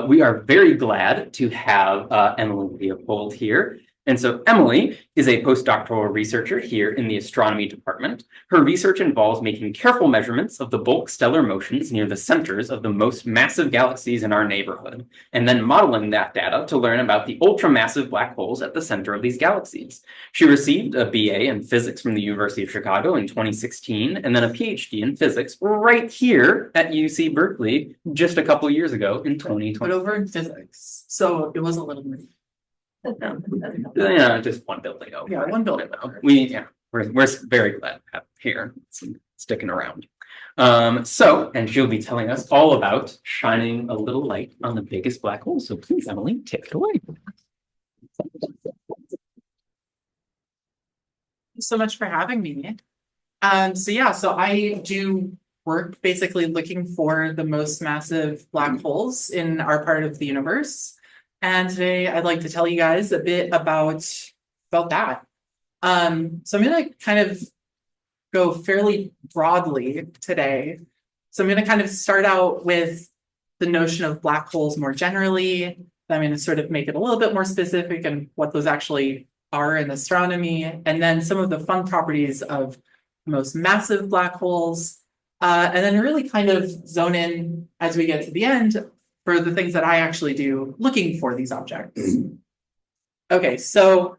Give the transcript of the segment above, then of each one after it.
We are very glad to have Emily Liepold here. And so Emily is a postdoctoral researcher here in the astronomy department. Her research involves making careful measurements of the bulk stellar motions near the centers of the most massive galaxies in our neighborhood, and then modeling that data to learn about the ultramassive black holes at the center of these galaxies. She received a BA in physics from the University of Chicago in 2016, and then a PhD in physics right here at UC Berkeley just a couple years ago in 2020. But over in physics, so it was a little bit. Yeah, just one building over. Yeah, one building. We're very glad to have here sticking around. And she'll be telling us all about shining a little light on the biggest black hole. So please, Emily, take it away. Thank you so much for having me. So I do work basically looking for the most massive black holes in our part of the universe. And today I'd like to tell you guys a bit about that. So I'm going to kind of go fairly broadly today. So I'm going to kind of start out with the notion of black holes more generally. I'm going to sort of make it a little bit more specific and what those actually are in astronomy, and then some of the fun properties of most massive black holes, and then really kind of zone in as we get to the end for the things that I actually do looking for these objects. Okay, so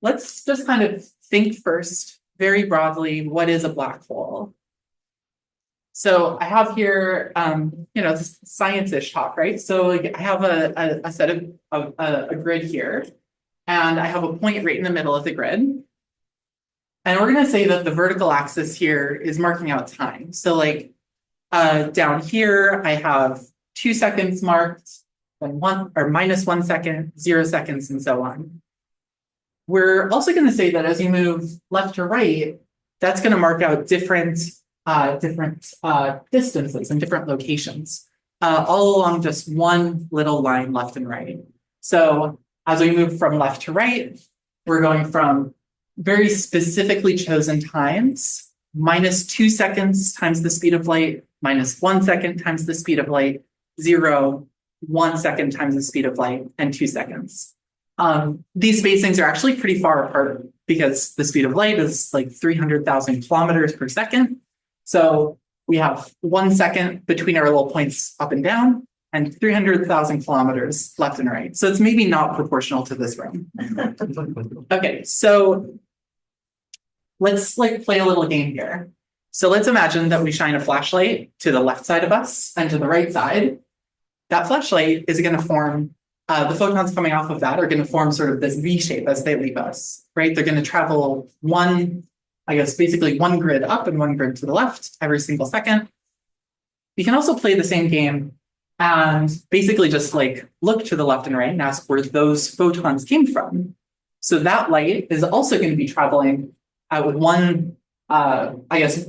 let's just kind of think first, very broadly, what is a black hole? So I have here, it's science-ish talk, right? So I have a set of a grid here, and I have a point right in the middle of the grid. And we're going to say that the vertical axis here is marking out time. So down here, I have 2 seconds marked, then -1 second, 0 seconds, and so on. We're also going to say that as you move left to right, that's going to mark out different distances and different locations, all along just one little line left and right. So as we move from left to right, we're going from very specifically chosen times, -2 seconds times the speed of light, -1 second times the speed of light, 0, 1 second times the speed of light, and 2 seconds. These spacings are actually pretty far apart because the speed of light is like 300,000 kilometers per second. So we have 1 second between our little points up and down, and 300,000 kilometers left and right. So it's maybe not proportional to this room. Okay, so let's play a little game here. So let's imagine that we shine a flashlight to the left side of us and to the right side. That flashlight is going to form, the photons coming off of that are going to form sort of this V shape as they leave us, right? They're going to travel basically one grid up and one grid to the left every single second. You can also play the same game and basically just look to the left and right and ask where those photons came from. So that light is also going to be traveling at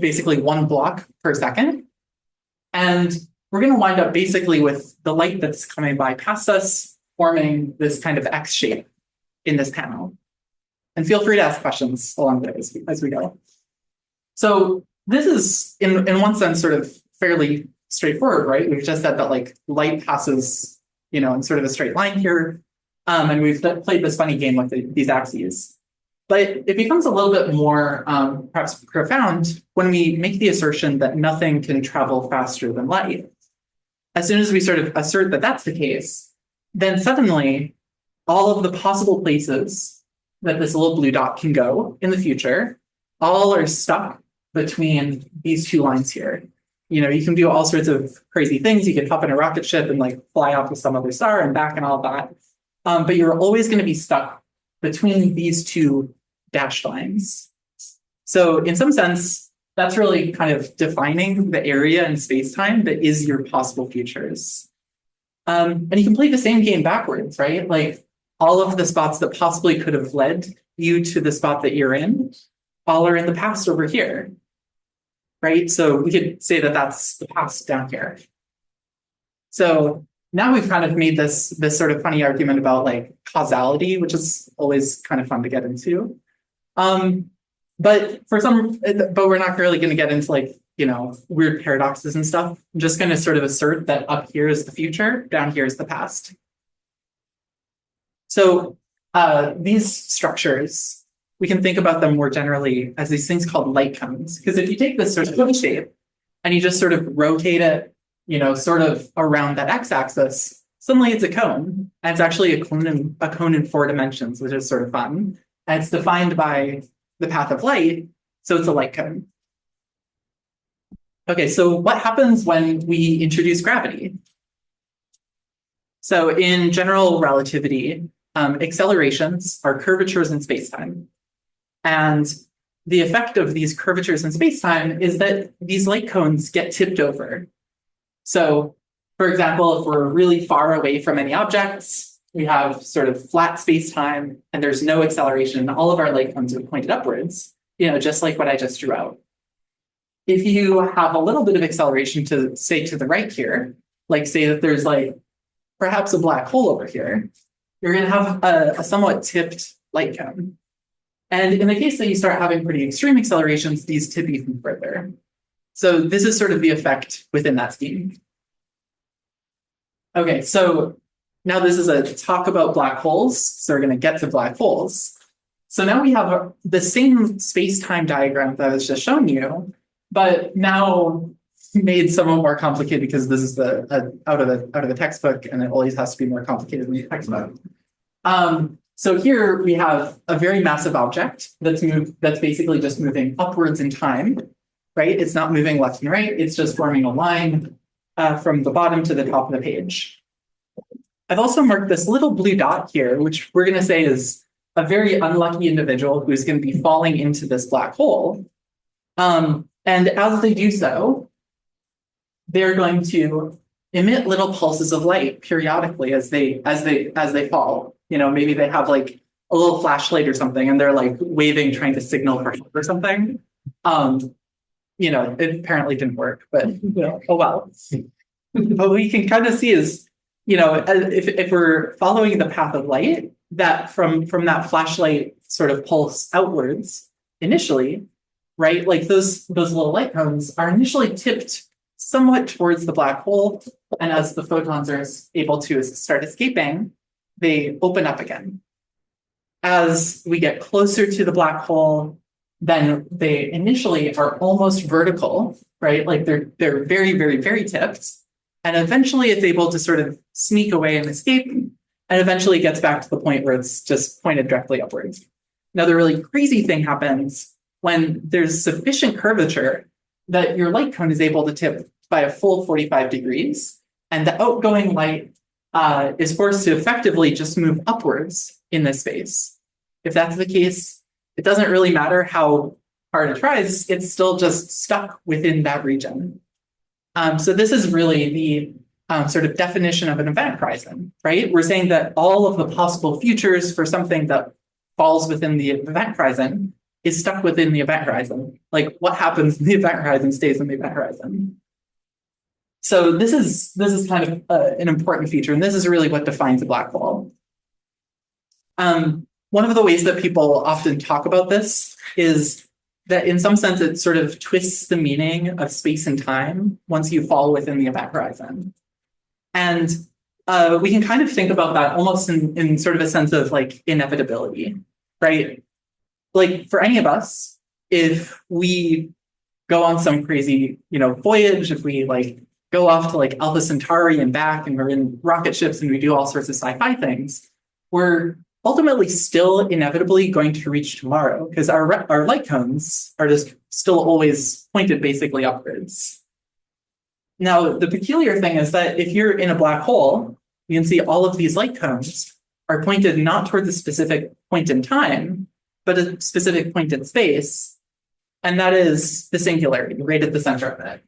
basically one block per second. And we're going to wind up basically with the light that's coming by past us forming this kind of X shape in this panel. And feel free to ask questions along the way as we go. So this is, in one sense, sort of fairly straightforward, right? We've just said that light passes, in sort of a straight line here. And we've played this funny game with these axes. But it becomes a little bit more perhaps profound when we make the assertion that nothing can travel faster than light. As soon as we sort of assert that that's the case, then suddenly all of the possible places that this little blue dot can go in the future all are stuck between these two lines here. You can do all sorts of crazy things. You could hop in a rocket ship and fly off to some other star and back and all that. But you're always going to be stuck between these two dashed lines. So in some sense, that's really kind of defining the area in space-time that is your possible futures. And you can play the same game backwards, right? All of the spots that possibly could have led you to the spot that you're in, all are in the past over here, right? So we could say that that's the past down here. So now we've kind of made this sort of funny argument about causality, which is always kind of fun to get into. But we're not really going to get into weird paradoxes and stuff. I'm just going to sort of assert that up here is the future, down here is the past. So these structures, we can think about them more generally as these things called light cones. Because if you take this sort of shape and you just sort of rotate it, sort of around that x-axis, suddenly it's a cone. And it's actually a cone in 4 dimensions, which is sort of fun. And it's defined by the path of light, so it's a light cone. Okay, so what happens when we introduce gravity? So in general relativity, accelerations are curvatures in spacetime. And the effect of these curvatures in spacetime is that these light cones get tipped over. So, for example, if we're really far away from any objects, we have sort of flat spacetime and there's no acceleration. All of our light cones are pointed upwards, just like what I just drew out. If you have a little bit of acceleration to, say, to the right here, like say that there's like perhaps a black hole over here, you're going to have a somewhat tipped light cone. And in the case that you start having pretty extreme accelerations, these tip even further. So this is sort of the effect within that scheme. Okay, so now this is a talk about black holes. So we're going to get to black holes. So now we have the same space-time diagram that I was just showing you, but now made somewhat more complicated because this is the out of the textbook, and it always has to be more complicated than the textbook. So here we have a very massive object that's basically just moving upwards in time, right? It's not moving left and right. It's just forming a line from the bottom to the top of the page. I've also marked this little blue dot here, which we're going to say is a very unlucky individual who's going to be falling into this black hole. And as they do so, they're going to emit little pulses of light periodically as they fall. Maybe they have like a little flashlight or something, and they're like waving, trying to signal for help or something. It apparently didn't work, but oh well. What we can kind of see is, if we're following the path of light, that from that flashlight sort of pulse outwards initially, right? Like those little light cones are initially tipped somewhat towards the black hole, and as the photons are able to start escaping, they open up again. As we get closer to the black hole, then they initially are almost vertical, right? Like they're very, very, very tipped. And eventually it's able to sort of sneak away and escape, and eventually gets back to the point where it's just pointed directly upwards. Now, the really crazy thing happens when there's sufficient curvature that your light cone is able to tip by a full 45 degrees, and the outgoing light is forced to effectively just move upwards in this space. If that's the case, it doesn't really matter how hard it tries, it's still just stuck within that region. So this is really the sort of definition of an event horizon, right? We're saying that all of the possible futures for something that falls within the event horizon is stuck within the event horizon. Like what happens in the event horizon stays in the event horizon. So this is kind of an important feature, and this is really what defines a black hole. One of the ways that people often talk about this is that in some sense it sort of twists the meaning of space and time once you fall within the event horizon. And we can kind of think about that almost in sort of a sense of like inevitability, right? Like for any of us, if we go on some crazy, voyage, if we like go off to like Alpha Centauri and back, and we're in rocket ships and we do all sorts of sci-fi things, we're ultimately still inevitably going to reach tomorrow because our light cones are just still always pointed basically upwards. Now, the peculiar thing is that if you're in a black hole, you can see all of these light cones are pointed not towards a specific point in time, but a specific point in space, and that is the singularity, right at the center of it.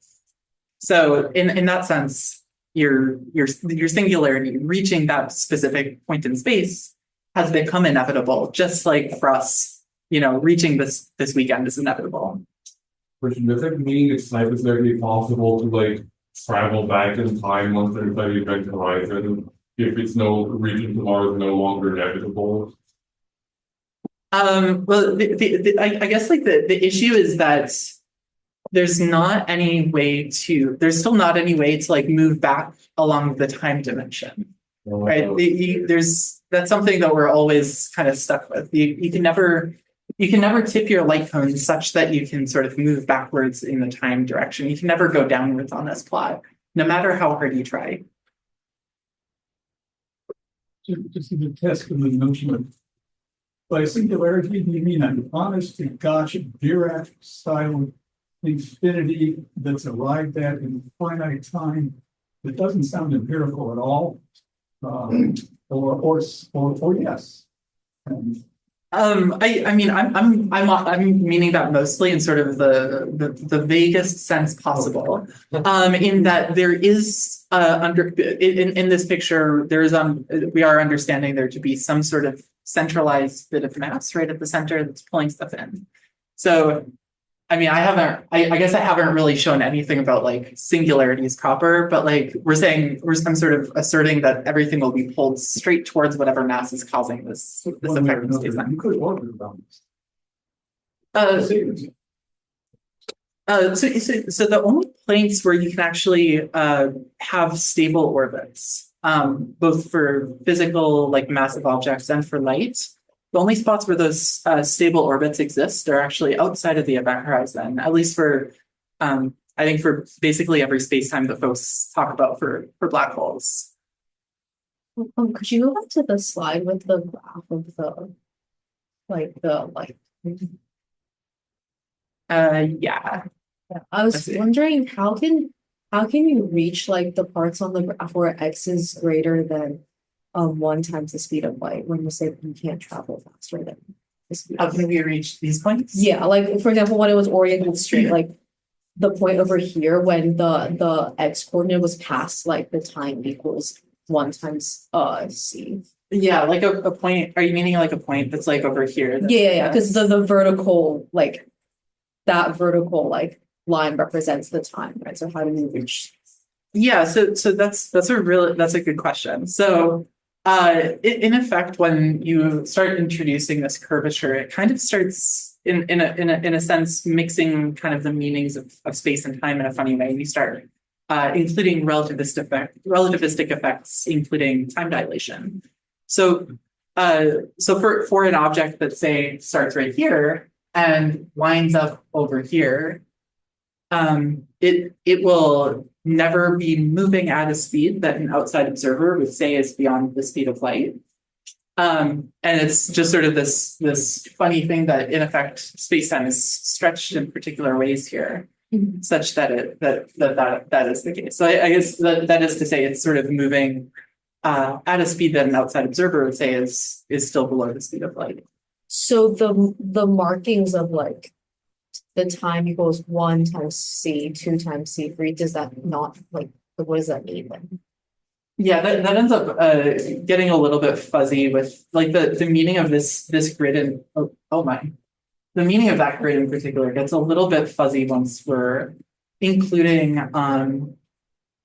So in that sense, your singularity, reaching that specific point in space, has become inevitable, just like for us, reaching this weekend is inevitable. Which does that mean it's hypothetically possible to like travel back in time once there's like event horizon if it's reaching tomorrow is no longer inevitable? Well, I guess like the issue is that there's not any way to, there's still not any way to like move back along the time dimension, right? That's something that we're always kind of stuck with. You can never tip your light cone such that you can sort of move backwards in the time direction. You can never go downwards on this plot, no matter how hard you try. Just to test the notion of by singularity, do you mean an honest to gosh Dirac style infinity that's arrived at in finite time that doesn't sound empirical at all? Or yes. I mean, I'm meaning that mostly in sort of the vaguest sense possible. In that there is in this picture there is we are understanding there to be some sort of centralized bit of mass right at the center that's pulling stuff in. So I mean, I guess I haven't really shown anything about like singularities proper, but like I'm sort of asserting that everything will be pulled straight towards whatever mass is causing this effect in space time. You could orbit around this. So the only points where you can actually have stable orbits, both for physical like massive objects and for light, the only spots where those stable orbits exist are actually outside of the event horizon, at least for, I think for basically every space-time that folks talk about for black holes. Could you go back to the slide with the graph of the light? Yeah. I was wondering how can you reach like the parts on the graph where x is greater than 1 times the speed of light when you say you can't travel faster than the speed How of can light? we reach these points? Yeah, like for example, when it was oriented straight, like the point over here when the x coordinate was past like the time equals 1 times c. Yeah, like a point. Are you meaning like a point that's like over here? Yeah, because the vertical like that vertical like line represents the time, right? So how do you reach? Yeah, so that's a good question. So in effect, when you start introducing this curvature, it kind of starts in a sense mixing kind of the meanings of space and time in a funny way. And you start including relativistic effects, including time dilation. So for an object that say starts right here and winds up over here, it will never be moving at a speed that an outside observer would say is beyond the speed of light. And it's just sort of this funny thing that in effect space-time is stretched in particular ways here, such that that is the case. So I guess that is to say it's sort of moving at a speed that an outside observer would say is still below the speed of light. So the markings of like the time equals 1 times c, 2 times c3, does that not like what does that mean then? Yeah, that ends up getting a little bit fuzzy with like the meaning of this grid and the meaning of that grid in particular gets a little bit fuzzy once we're including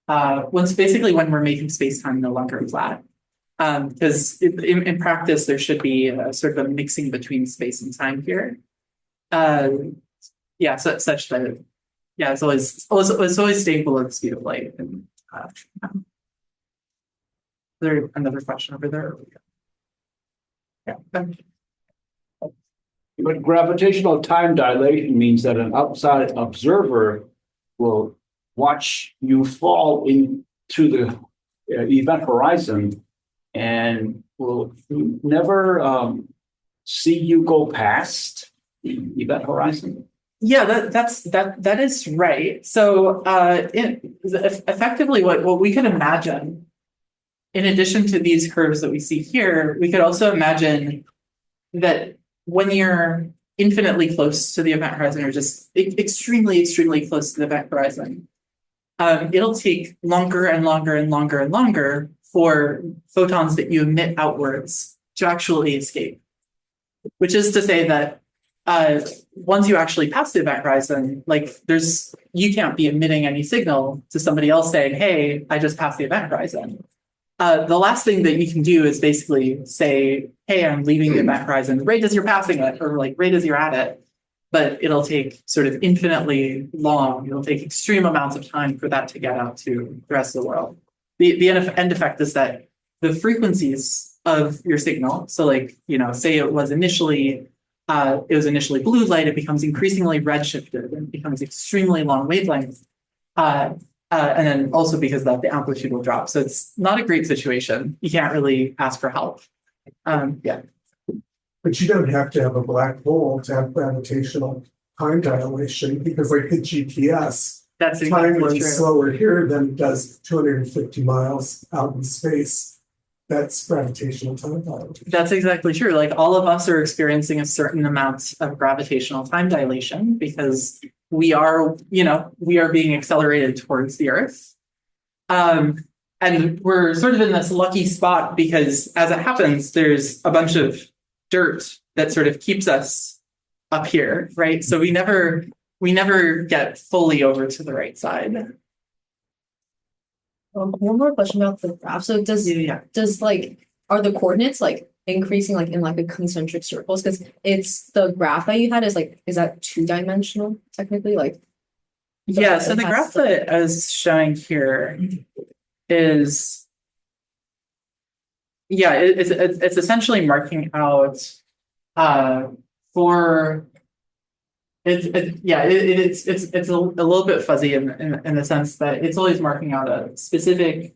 once basically when we're making space-time no longer flat. Because in practice there should be sort of a mixing between space and time here. Yeah, so such that it's always staying below the speed of light. And there another question over there. Yeah. But gravitational time dilation means that an outside observer will watch you fall into the event horizon and will never see you go past the event horizon. Yeah, that is right. So effectively what we could imagine, in addition to these curves that we see here, we could also imagine that when you're infinitely close to the event horizon or just extremely, extremely close to the event horizon, it'll take longer and longer and longer and longer for photons that you emit outwards to actually escape. Which is to say that once you actually pass the event horizon, like you can't be emitting any signal to somebody else saying, hey, I just passed the event horizon. The last thing that you can do is basically say, hey, I'm leaving the event horizon right as you're passing it, or like right as you're at it. but it'll take sort of infinitely long. It'll take extreme amounts of time for that to get out to the rest of the world. The end effect is that the frequencies of your signal, so like, say it was initially blue light, it becomes increasingly redshifted and becomes extremely long wavelength. And then also because that the amplitude will drop. So it's not a great situation. You can't really ask for help. Yeah. But you don't have to have a black hole to have gravitational time dilation, because like the GPS, That's time exactly runs true. slower here than it does 250 miles out in space. That's gravitational time dilation. That's exactly true. Like all of us are experiencing a certain amount of gravitational time dilation because we are being accelerated towards the Earth. And we're sort of in this lucky spot because as it happens, there's a bunch of dirt that sort of keeps us up here, right? So we never get fully over to the right side. One more question about the graph. So does like, are the coordinates like increasing like in like a concentric circles? Because it's the graph that you had is that 2-dimensional technically? Like Yeah, so the graph that I was showing here is it's essentially marking out for it's a little bit fuzzy in the sense that it's always marking out a specific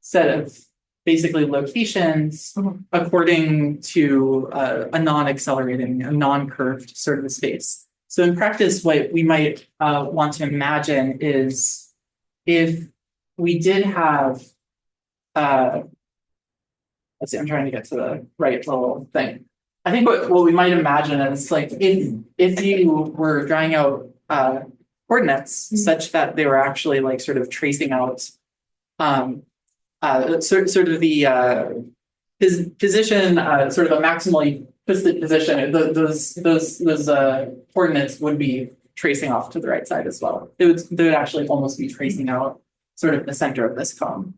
set of basically locations according to a non-accelerating, a non-curved sort of a space. So in practice, what we might want to imagine is if we did have let's see, I'm trying to get to the right little thing. I think what we might imagine is like if you were drawing out coordinates such that they were actually like sort of tracing out sort of the position, sort of a maximally twisted position, those coordinates would be tracing off to the right side as well. They would actually almost be tracing out sort of the center of this cone.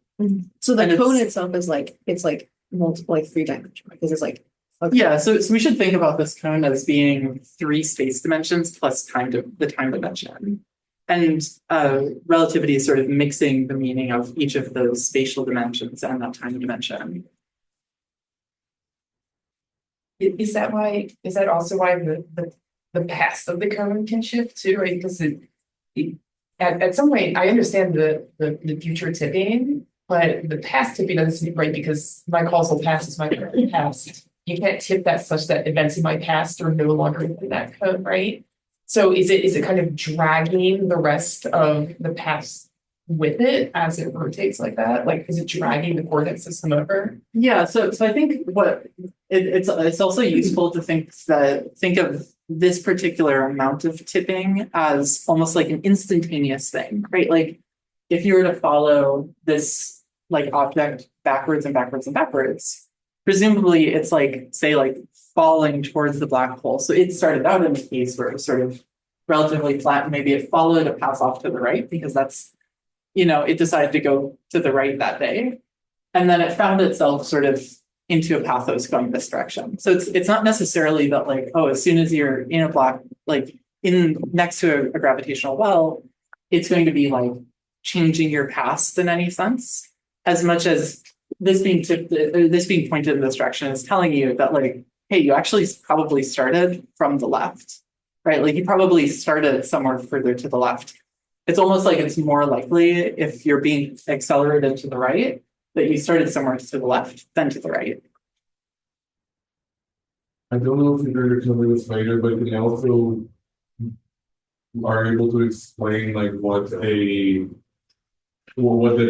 So the cone itself is like it's like multiple, like 3-dimensional, because it's like Yeah, so we should think about this cone as being 3 space dimensions plus the time dimension. And relativity is sort of mixing the meaning of each of those spatial dimensions and that time dimension. Is that also why the past of the cone can shift too, right? Because at some point I understand the future tipping, but the past tipping doesn't seem right because my causal past is my current past. You can't tip that such that events in my past are no longer in that cone, right? So is it kind of dragging the rest of the past with it as it rotates like that? Like, is it dragging the coordinate system over? Yeah, so I think what it's also useful to think of this particular amount of tipping as almost like an instantaneous thing, right? Like if you were to follow this like object backwards and backwards and backwards, presumably it's like, say, like falling towards the black hole. So it started out in a case where it was sort of relatively flat. Maybe it followed a path off to the right because that's, it decided to go to the right that day. And then it found itself sort of into a path that was going this direction. So it's not necessarily that like, oh, as soon as you're in a black, like in next to a gravitational well, it's going to be like changing your past in any sense, as much as this being pointed in this direction is telling you that like, hey, you actually probably started from the left, right? Like you probably started somewhere further to the left. It's almost like it's more likely if you're being accelerated to the right that you started somewhere to the left than to the right. I don't know if you're going to cover this later, but can you also are able to explain like what the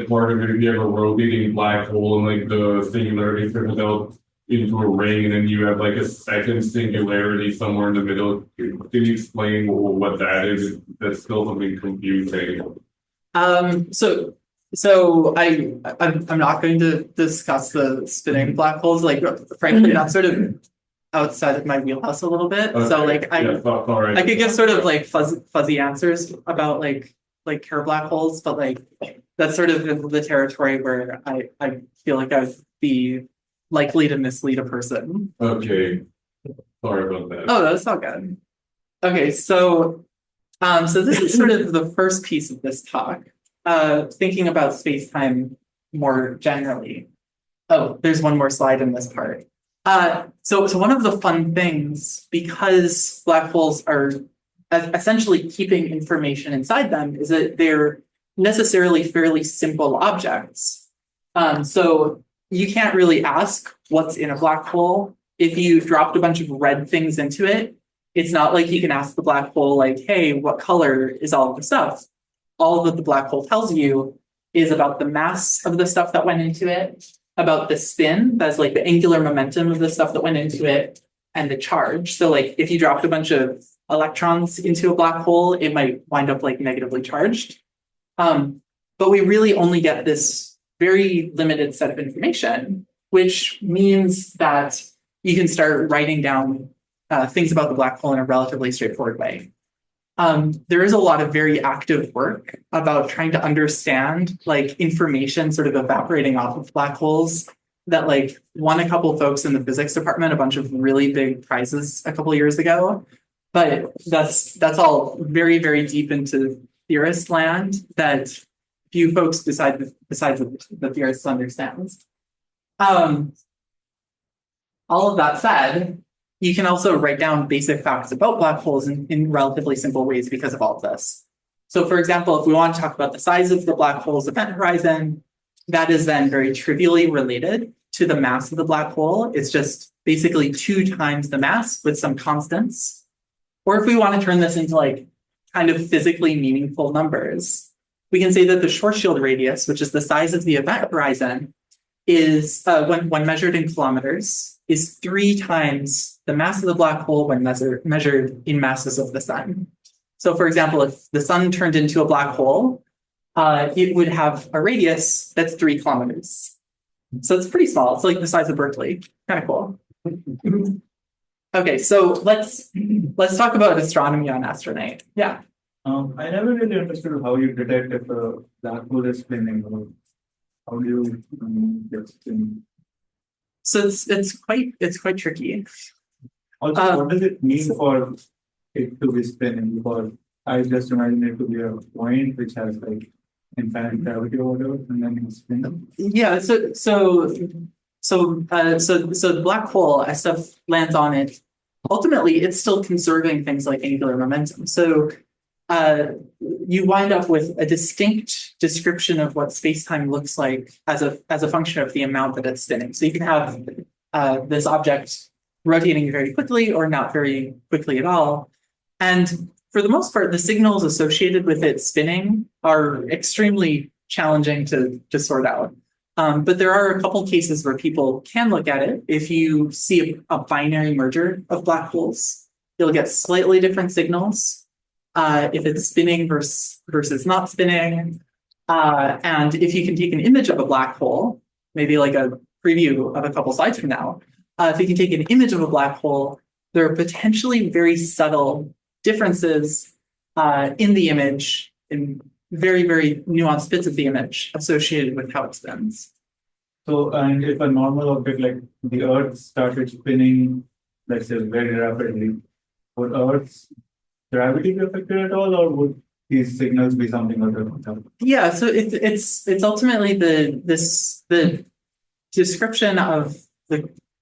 part of it if you have a rotating black hole and like the singularity turns out into a ring and then you have like a second singularity somewhere in the middle. Can you explain what that is? That's still something confusing. So I'm not going to discuss the spinning black holes. Like frankly, that's sort of outside of my wheelhouse a little bit. Okay. So like I could give sort of like fuzzy answers about like Kerr black holes, but like that's sort of the territory where I feel like I'd be likely to mislead a person. Okay. Sorry about that. Oh, that's not good. Okay, so this is sort of the first piece of this talk, thinking about space-time more generally. Oh, there's one more slide in this part. So one of the fun things, because black holes are essentially keeping information inside them, is that they're necessarily fairly simple objects. So you can't really ask what's in a black hole. If you dropped a bunch of red things into it, it's not like you can ask the black hole, like, hey, what color is all of the stuff? All that the black hole tells you is about the mass of the stuff that went into it, about the spin, that's like the angular momentum of the stuff that went into it, and the charge. So like if you dropped a bunch of electrons into a black hole, it might wind up like negatively charged. But we really only get this very limited set of information, which means that you can start writing down things about the black hole in a relatively straightforward way. There is a lot of very active work about trying to understand like information sort of evaporating off of black holes that like won a couple folks in the physics department a bunch of really big prizes a couple of years ago. But that's all very, very deep into theorist land that few folks besides the theorists understands. All of that said, you can also write down basic facts about black holes in relatively simple ways because of all of this. So for example, if we want to talk about the size of the black hole's event horizon, that is then very trivially related to the mass of the black hole. It's just basically 2 times the mass with some constants. Or if we want to turn this into like kind of physically meaningful numbers, we can say that the Schwarzschild radius, which is the size of the event horizon, is when measured in kilometers, is 3 times the mass of the black hole when measured in masses of the sun. So for example, if the sun turned into a black hole, it would have a radius that's 3 kilometers. So it's pretty small. It's like the size of Berkeley. Kind of cool. Okay, so let's talk about astronomy on Astronomy. Yeah. I never really understood how you detect if a black hole is spinning. Or how do you get spin? So it's quite tricky. Also, what does it mean for it to be spinning? Because I just imagine it to be a point which has like infinite gravity or whatever, and then it's spinning. Yeah. So the black hole, as stuff lands on it, ultimately it's still conserving things like angular momentum. So you wind up with a distinct description of what space-time looks like as a function of the amount that it's spinning. So you can have this object rotating very quickly or not very quickly at all. And for the most part, the signals associated with it spinning are extremely challenging to sort out. But there are a couple cases where people can look at it. If you see a binary merger of black holes, you'll get slightly different signals. If it's spinning versus not spinning. And if you can take an image of a black hole, maybe like a preview of a couple slides from now, if you can take an image of a black hole, there are potentially very subtle differences in the image, in very, very nuanced bits of the image associated with how it spins. So, and if a normal object like the Earth started spinning, let's say very rapidly, would Earth's gravity be affected at all, or would these signals be something other? Yeah, so it's ultimately the description of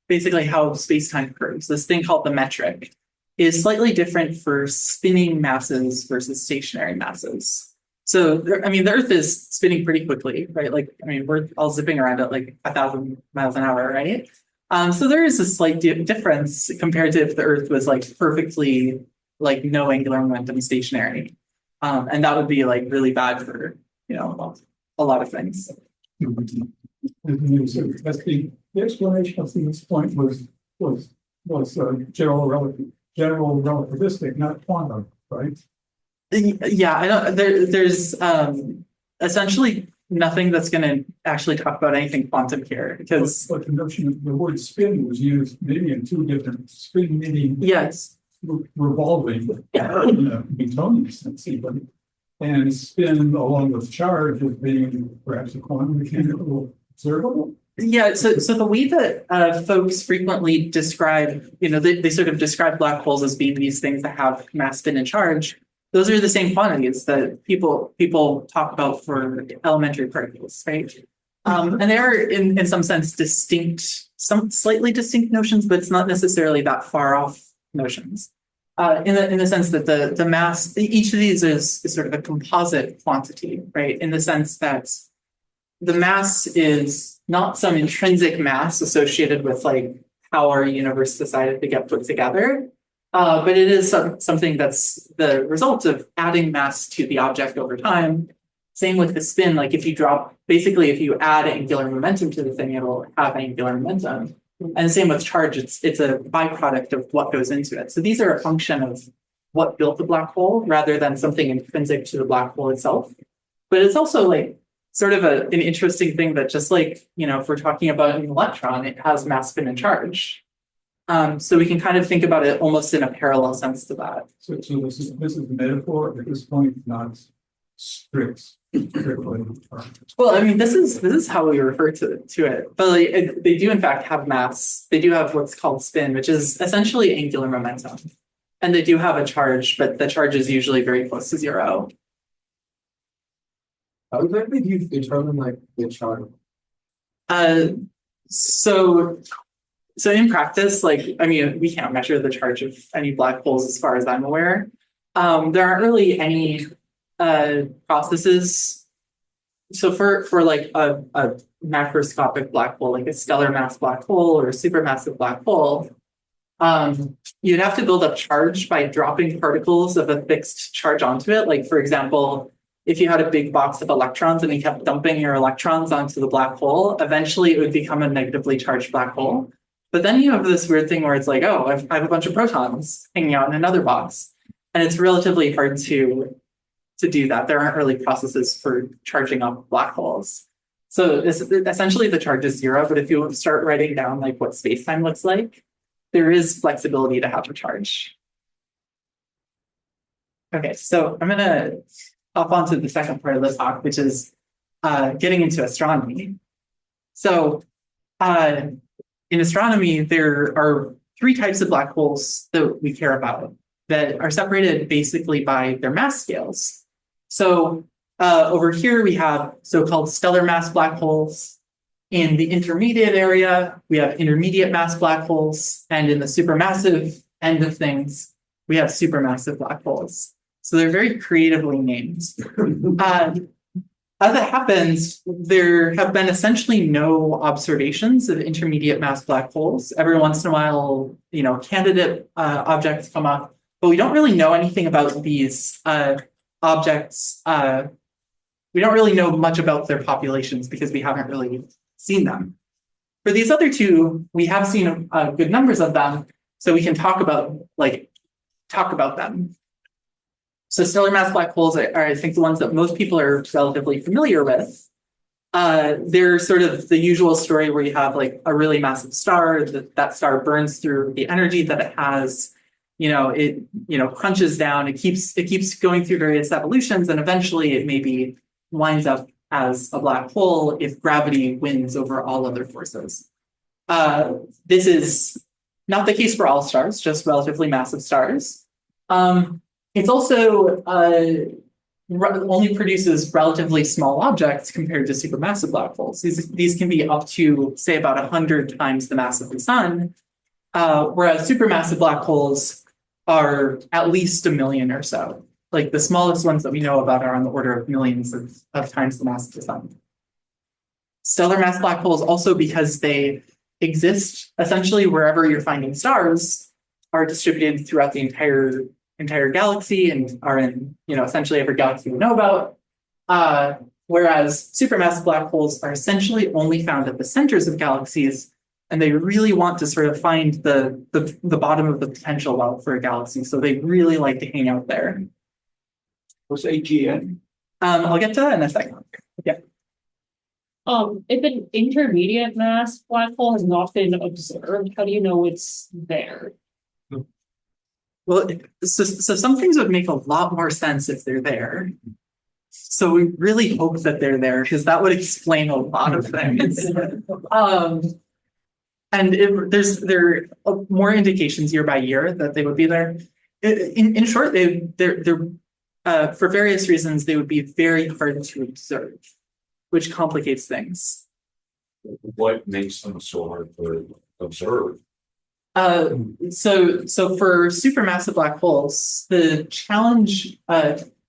basically how space-time curves. This thing called the metric is slightly different for spinning masses versus stationary masses. So the Earth is spinning pretty quickly, right? We're all zipping around at like 1,000 miles an hour, right? So there is a slight difference compared to if the Earth was like perfectly like no angular momentum stationary. And that would be like really bad for, a lot of things. The explanation of this point was general relativistic, not quantum, right? Yeah, there's essentially nothing that's going to actually talk about anything quantum here because. But the notion of the word spin was used maybe in 2 different spin meaning. Yes. Revolving in a Newtonian sense even, and spin along with charge as being perhaps a quantum mechanical observable. Yeah, so the way that folks frequently describe, they sort of describe black holes as being these things that have mass, spin, and charge. Those are the same quantities that people talk about for elementary particles, right? And they are in some sense distinct, some slightly distinct notions, but it's not necessarily that far off notions. In the sense that the mass, each of these is sort of a composite quantity, right? In the sense that the mass is not some intrinsic mass associated with like how our universe decided to get put together, but it is something that's the result of adding mass to the object over time. Same with the spin, like if you add angular momentum to the thing, it'll have angular momentum. And same with charge, it's a byproduct of what goes into it. So these are a function of what built the black hole rather than something intrinsic to the black hole itself. But it's also like sort of an interesting thing that just like, if we're talking about an electron, it has mass, spin, and charge. So we can kind of think about it almost in a parallel sense to that. So this is a metaphor at this point, not strict. Well, I mean, this is how we refer to it. But like, they do in fact have mass. They do have what's called spin, which is essentially angular momentum. And they do have a charge, but the charge is usually very close to zero. How exactly do you determine like the charge? So in practice, like, I mean, we can't measure the charge of any black holes as far as I'm aware. There aren't really any processes. So for like a macroscopic black hole, like a stellar mass black hole or a supermassive black hole, you'd have to build up charge by dropping particles of a fixed charge onto it. Like, for example, if you had a big box of electrons and you kept dumping your electrons onto the black hole, eventually it would become a negatively charged black hole. But then you have this weird thing where it's like, oh, I have a bunch of protons hanging out in another box. And it's relatively hard to do that. There aren't really processes for charging up black holes. So essentially the charge is zero, but if you start writing down like what space-time looks like, there is flexibility to have a charge. Okay, so I'm gonna hop onto the second part of the talk, which is getting into astronomy. So in astronomy, there are three types of black holes that we care about that are separated basically by their mass scales. So over here, we have so-called stellar mass black holes. In the intermediate area, we have intermediate mass black holes. And in the supermassive end of things, we have supermassive black holes. So they're very creatively named. As it happens, there have been essentially no observations of intermediate mass black holes. Every once in a while, candidate objects come up, but we don't really know anything about these objects. We don't really know much about their populations because we haven't really seen them. For these other two, we have seen good numbers of them, so we can talk about them. So stellar mass black holes are, I think, the ones that most people are relatively familiar with. They're sort of the usual story where you have like a really massive star, that star burns through the energy that it has. It crunches down, it keeps going through various evolutions, and eventually it maybe winds up as a black hole if gravity wins over all other forces. This is not the case for all stars, just relatively massive stars. It's also only produces relatively small objects compared to supermassive black holes. These can be up to, say, about 100 times the mass of the sun, whereas supermassive black holes are at least 1 million or so. Like the smallest ones that we know about are on the order of millions of times the mass of the sun. Stellar mass black holes, also because they exist essentially wherever you're finding stars, are distributed throughout the entire galaxy and are in essentially every galaxy we know about. Whereas supermassive black holes are essentially only found at the centers of galaxies, and they really want to sort of find the bottom of the potential well for a galaxy. So they really like to hang out there. What's AGN? I'll get to that in a second. Yeah. If an intermediate mass black hole has not been observed, how do you know it's there? Well, so some things would make a lot more sense if they're there. So we really hope that they're there because that would explain a lot of things. And there are more indications year by year that they would be there. In short, they're for various reasons they would be very hard to observe, which complicates things. What makes them so hard to observe? So for supermassive black holes, the challenge,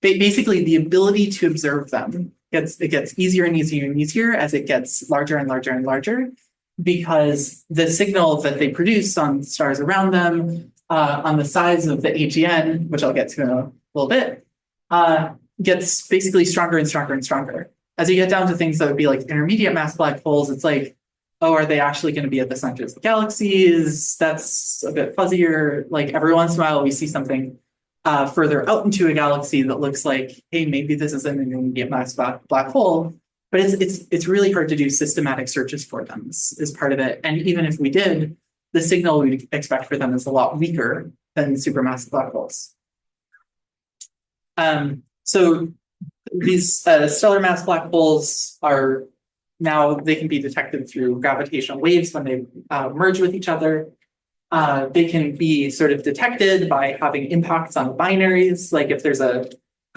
basically the ability to observe them gets easier and easier and easier as it gets larger and larger and larger, because the signal that they produce on stars around them, on the size of the AGN, which I'll get to in a little bit, gets basically stronger and stronger and stronger. As you get down to things that would be like intermediate mass black holes, it's like, oh, are they actually going to be at the centers of galaxies? That's a bit fuzzier. Like every once in a while, we see something further out into a galaxy that looks like, hey, maybe this is an intermediate mass black hole. But it's really hard to do systematic searches for them is part of it. And even if we did, the signal we'd expect for them is a lot weaker than supermassive black holes. So these stellar mass black holes are now, they can be detected through gravitational waves when they merge with each other. They can be sort of detected by having impacts on binaries, like if there's a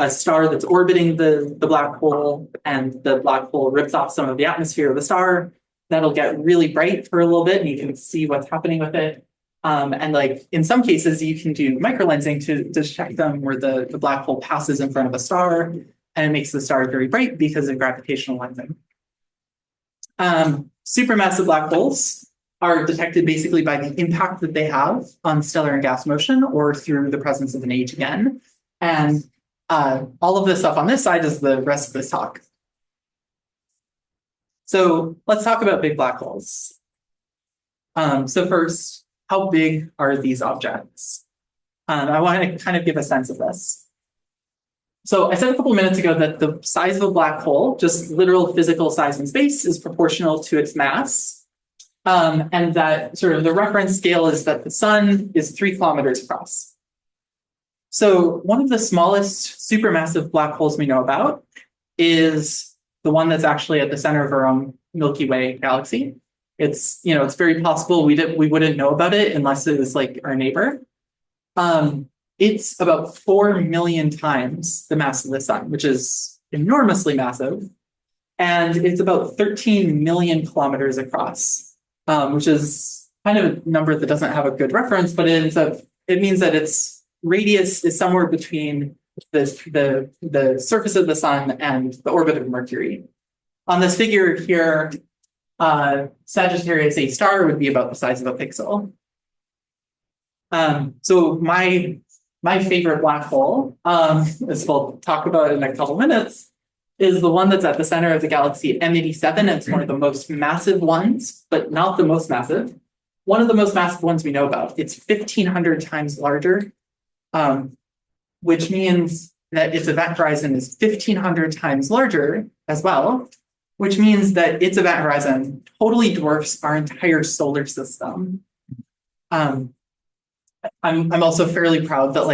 star that's orbiting the black hole and the black hole rips off some of the atmosphere of the star, that'll get really bright for a little bit and you can see what's happening with it. And like in some cases, you can do microlensing to detect them where the black hole passes in front of a star and it makes the star very bright because of gravitational lensing. Supermassive black holes are detected basically by the impact that they have on stellar and gas motion or through the presence of an AGN. And all of this stuff on this side is the rest of this talk. So let's talk about big black holes. So first, how big are these objects? I want to kind of give a sense of this. So I said a couple of minutes ago that the size of a black hole, just literal physical size in space, is proportional to its mass. And that sort of the reference scale is that the sun is 3 kilometers across. So one of the smallest supermassive black holes we know about is the one that's actually at the center of our own Milky Way galaxy. It's very possible we wouldn't know about it unless it was like our neighbor. It's about 4 million times the mass of the sun, which is enormously massive. And it's about 13 million kilometers across, which is kind of a number that doesn't have a good reference, but it means that its radius is somewhere between the surface of the sun and the orbit of Mercury. On this figure here, Sagittarius A star would be about the size of a pixel. So my favorite black hole, as we'll talk about in a couple minutes, is the one that's at the center of the galaxy M87. It's one of the most massive ones, but not the most massive. One of the most massive ones we know about. It's 1,500 times larger, which means that its event horizon is 1,500 times larger as well, which means that its event horizon totally dwarfs our entire solar system. I'm also fairly proud that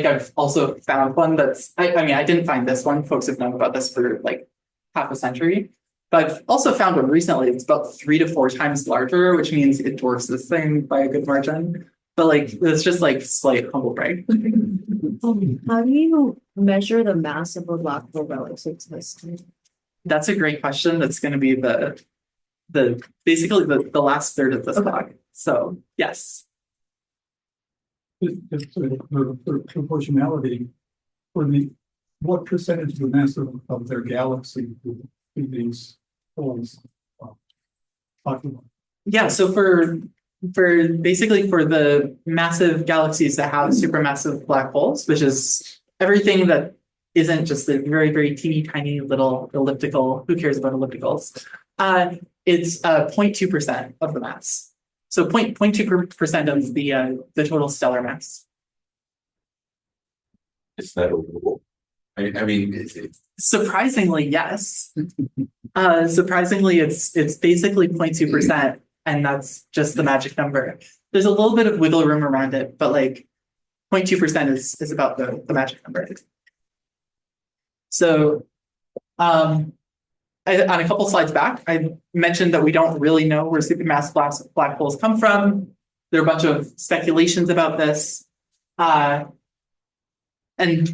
I've also found one that's, I didn't find this one. Folks have known about this for like half a century, but I've also found one recently. It's about 3 to 4 times larger, which means it dwarfs this thing by a good margin. But it's just slight humble brag. How do you measure the mass of a black hole relative to this? That's a great question. That's going to be basically the last third of this talk. So yes. Just for proportionality, what percentage of the mass of their galaxy do these holes occupy? Yeah, so for the massive galaxies that have supermassive black holes, which is everything that isn't just a very, very teeny tiny little elliptical, who cares about ellipticals? It's 0.2% of the mass. So 0.2% of the total stellar mass. Is that a rule? I mean, Surprisingly, yes. Surprisingly, it's basically 0.2%, and that's just the magic number. There's a little bit of wiggle room around it, but 0.2% is about the magic number. So, on a couple slides back, I mentioned that we don't really know where supermassive black holes come from. There are a bunch of speculations about this. And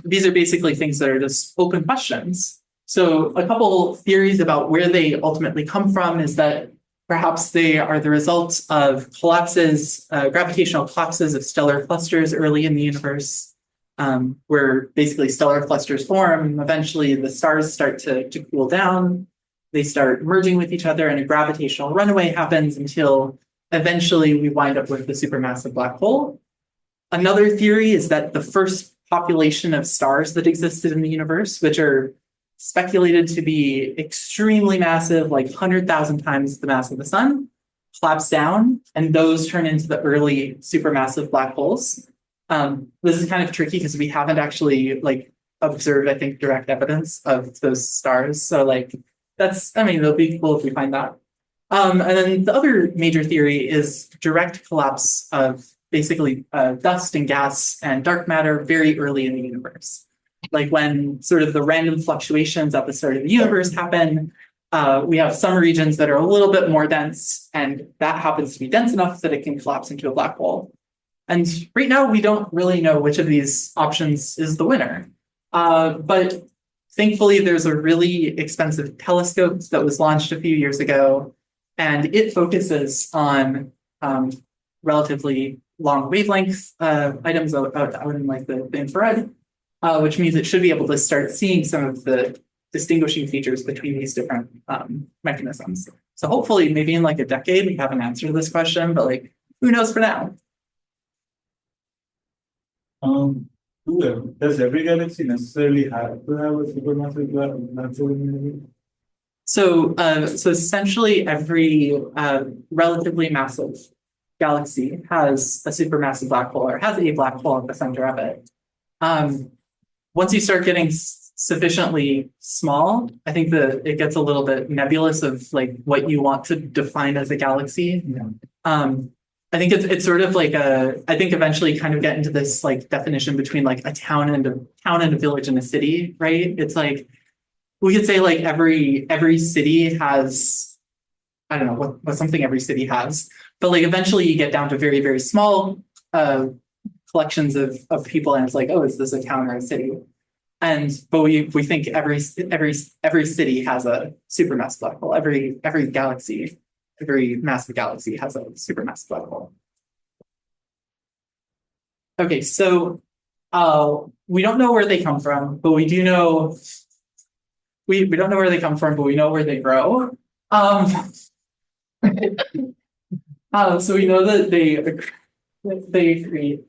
these are basically things that are just open questions. So a couple theories about where they ultimately come from is that perhaps they are the result of collapses, gravitational collapses of stellar clusters early in the universe, where basically stellar clusters form. Eventually, the stars start to cool down. They start merging with each other, and a gravitational runaway happens until eventually we wind up with the supermassive black hole. Another theory is that the first population of stars that existed in the universe, which are speculated to be extremely massive, like 100,000 times the mass of the sun, collapse down, and those turn into the early supermassive black holes. This is kind of tricky because we haven't actually observed, I think, direct evidence of those stars. So it'll be cool if we find that. And then the other major theory is direct collapse of basically dust and gas and dark matter very early in the universe. Like when sort of the random fluctuations at the start of the universe happen, we have some regions that are a little bit more dense, and that happens to be dense enough that it can collapse into a black hole. And right now, we don't really know which of these options is the winner. But thankfully, there's a really expensive telescope that was launched a few years ago, and it focuses on relatively long wavelength items out in the infrared, which means it should be able to start seeing some of the distinguishing features between these different mechanisms. So hopefully, maybe in a decade, we have an answer to this question, but who knows for now? Does every galaxy necessarily have to have a supermassive black hole in it? So essentially, every relatively massive galaxy has a supermassive black hole or has a black hole at the center of it. Once you start getting sufficiently small, I think that it gets a little bit nebulous of what you want to define as a galaxy. Yeah. I think it's sort of I think eventually kind of get into this definition between a town and a village and a city, right? It's we could say every city has, I don't know what something every city has, but eventually you get down to very, very small collections of people, and it's oh, is this a town or a city? But we think every city has a supermassive black hole. Every galaxy, every massive galaxy has a supermassive black hole. Okay, so we don't know where they come from, but we do know we don't know where they come from, but we know where they grow. So we know that they accrete,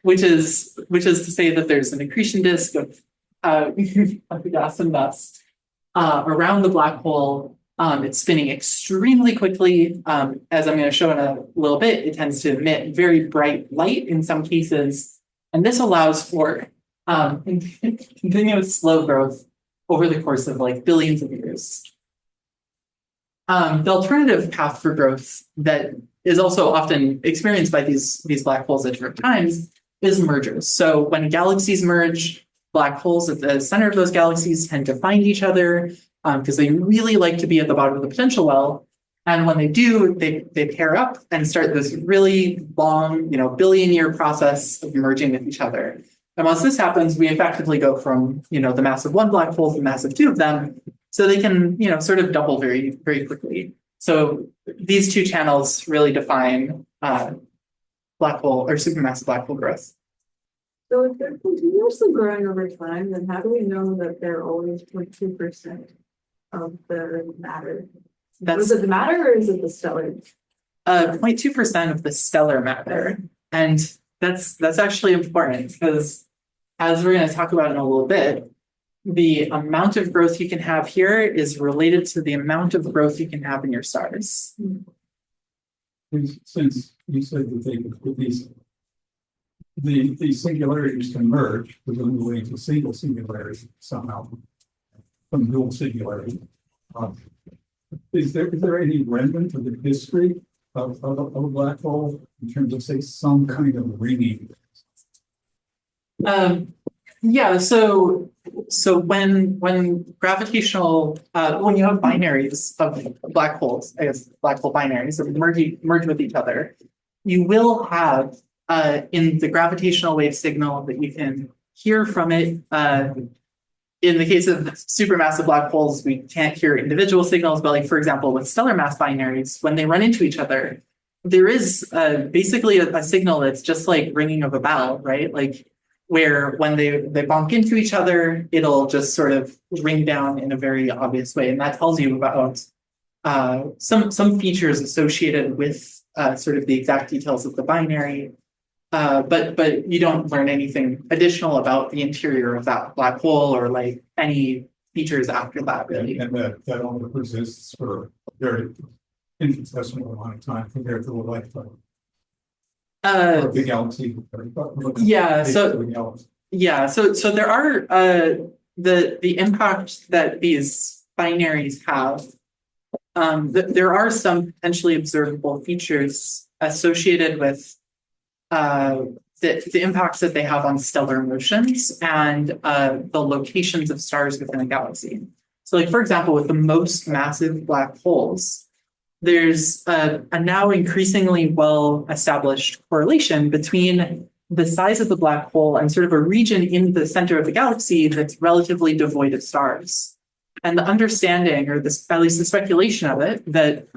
which is to say that there's an accretion disk of the gas and dust around the black hole. It's spinning extremely quickly. As I'm going to show in a little bit, it tends to emit very bright light in some cases, and this allows for continuous slow growth over the course of billions of years. The alternative path for growth that is also often experienced by these black holes at different times is mergers. So when galaxies merge, black holes at the center of those galaxies tend to find each other because they really like to be at the bottom of the potential well. And when they do, they pair up and start this really long, billion-year process of merging with each other. And once this happens, we effectively go from, the mass of one black hole to the mass of two of them. So they can, sort of double very, very quickly. So these two channels really define black hole or supermassive black hole growth. So if they're continuously growing over time, then how do we know that they're always 0.2% of the matter? Is it the matter or is it the stellar? 0.2% of the stellar matter. And that's actually important because, as we're going to talk about in a little bit, the amount of growth you can have here is related to the amount of growth you can have in your stars. Since you said that they could put these singularities can merge, presumably into single singularity somehow from dual singularity. Is there any remnant of the history of a black hole in terms of, say, some kind of ringing? Yeah, so when gravitational when you have binaries of black holes, I guess black hole binaries that merge with each other, you will have in the gravitational wave signal that you can hear from it. In the case of supermassive black holes, we can't hear individual signals, but like for example, with stellar mass binaries, when they run into each other, there is basically a signal that's just like ringing of a bell, right? Like where when they bonk into each other, it'll just sort of ring down in a very obvious way. And that tells you about some features associated with sort of the exact details of the binary. But you don't learn anything additional about the interior of that black hole or like any features after that, really. And that only persists for a very infinitesimal amount of time compared to the lifetime. Of the galaxy. Yeah, so there are the impact that these binaries have. There are some potentially observable features associated with the impacts that they have on stellar motions and the locations of stars within a galaxy. So, like for example, with the most massive black holes, there's a now increasingly well-established correlation between the size of the black hole and sort of a region in the center of the galaxy that's relatively devoid of stars. And the understanding, or this, at least the speculation of it, that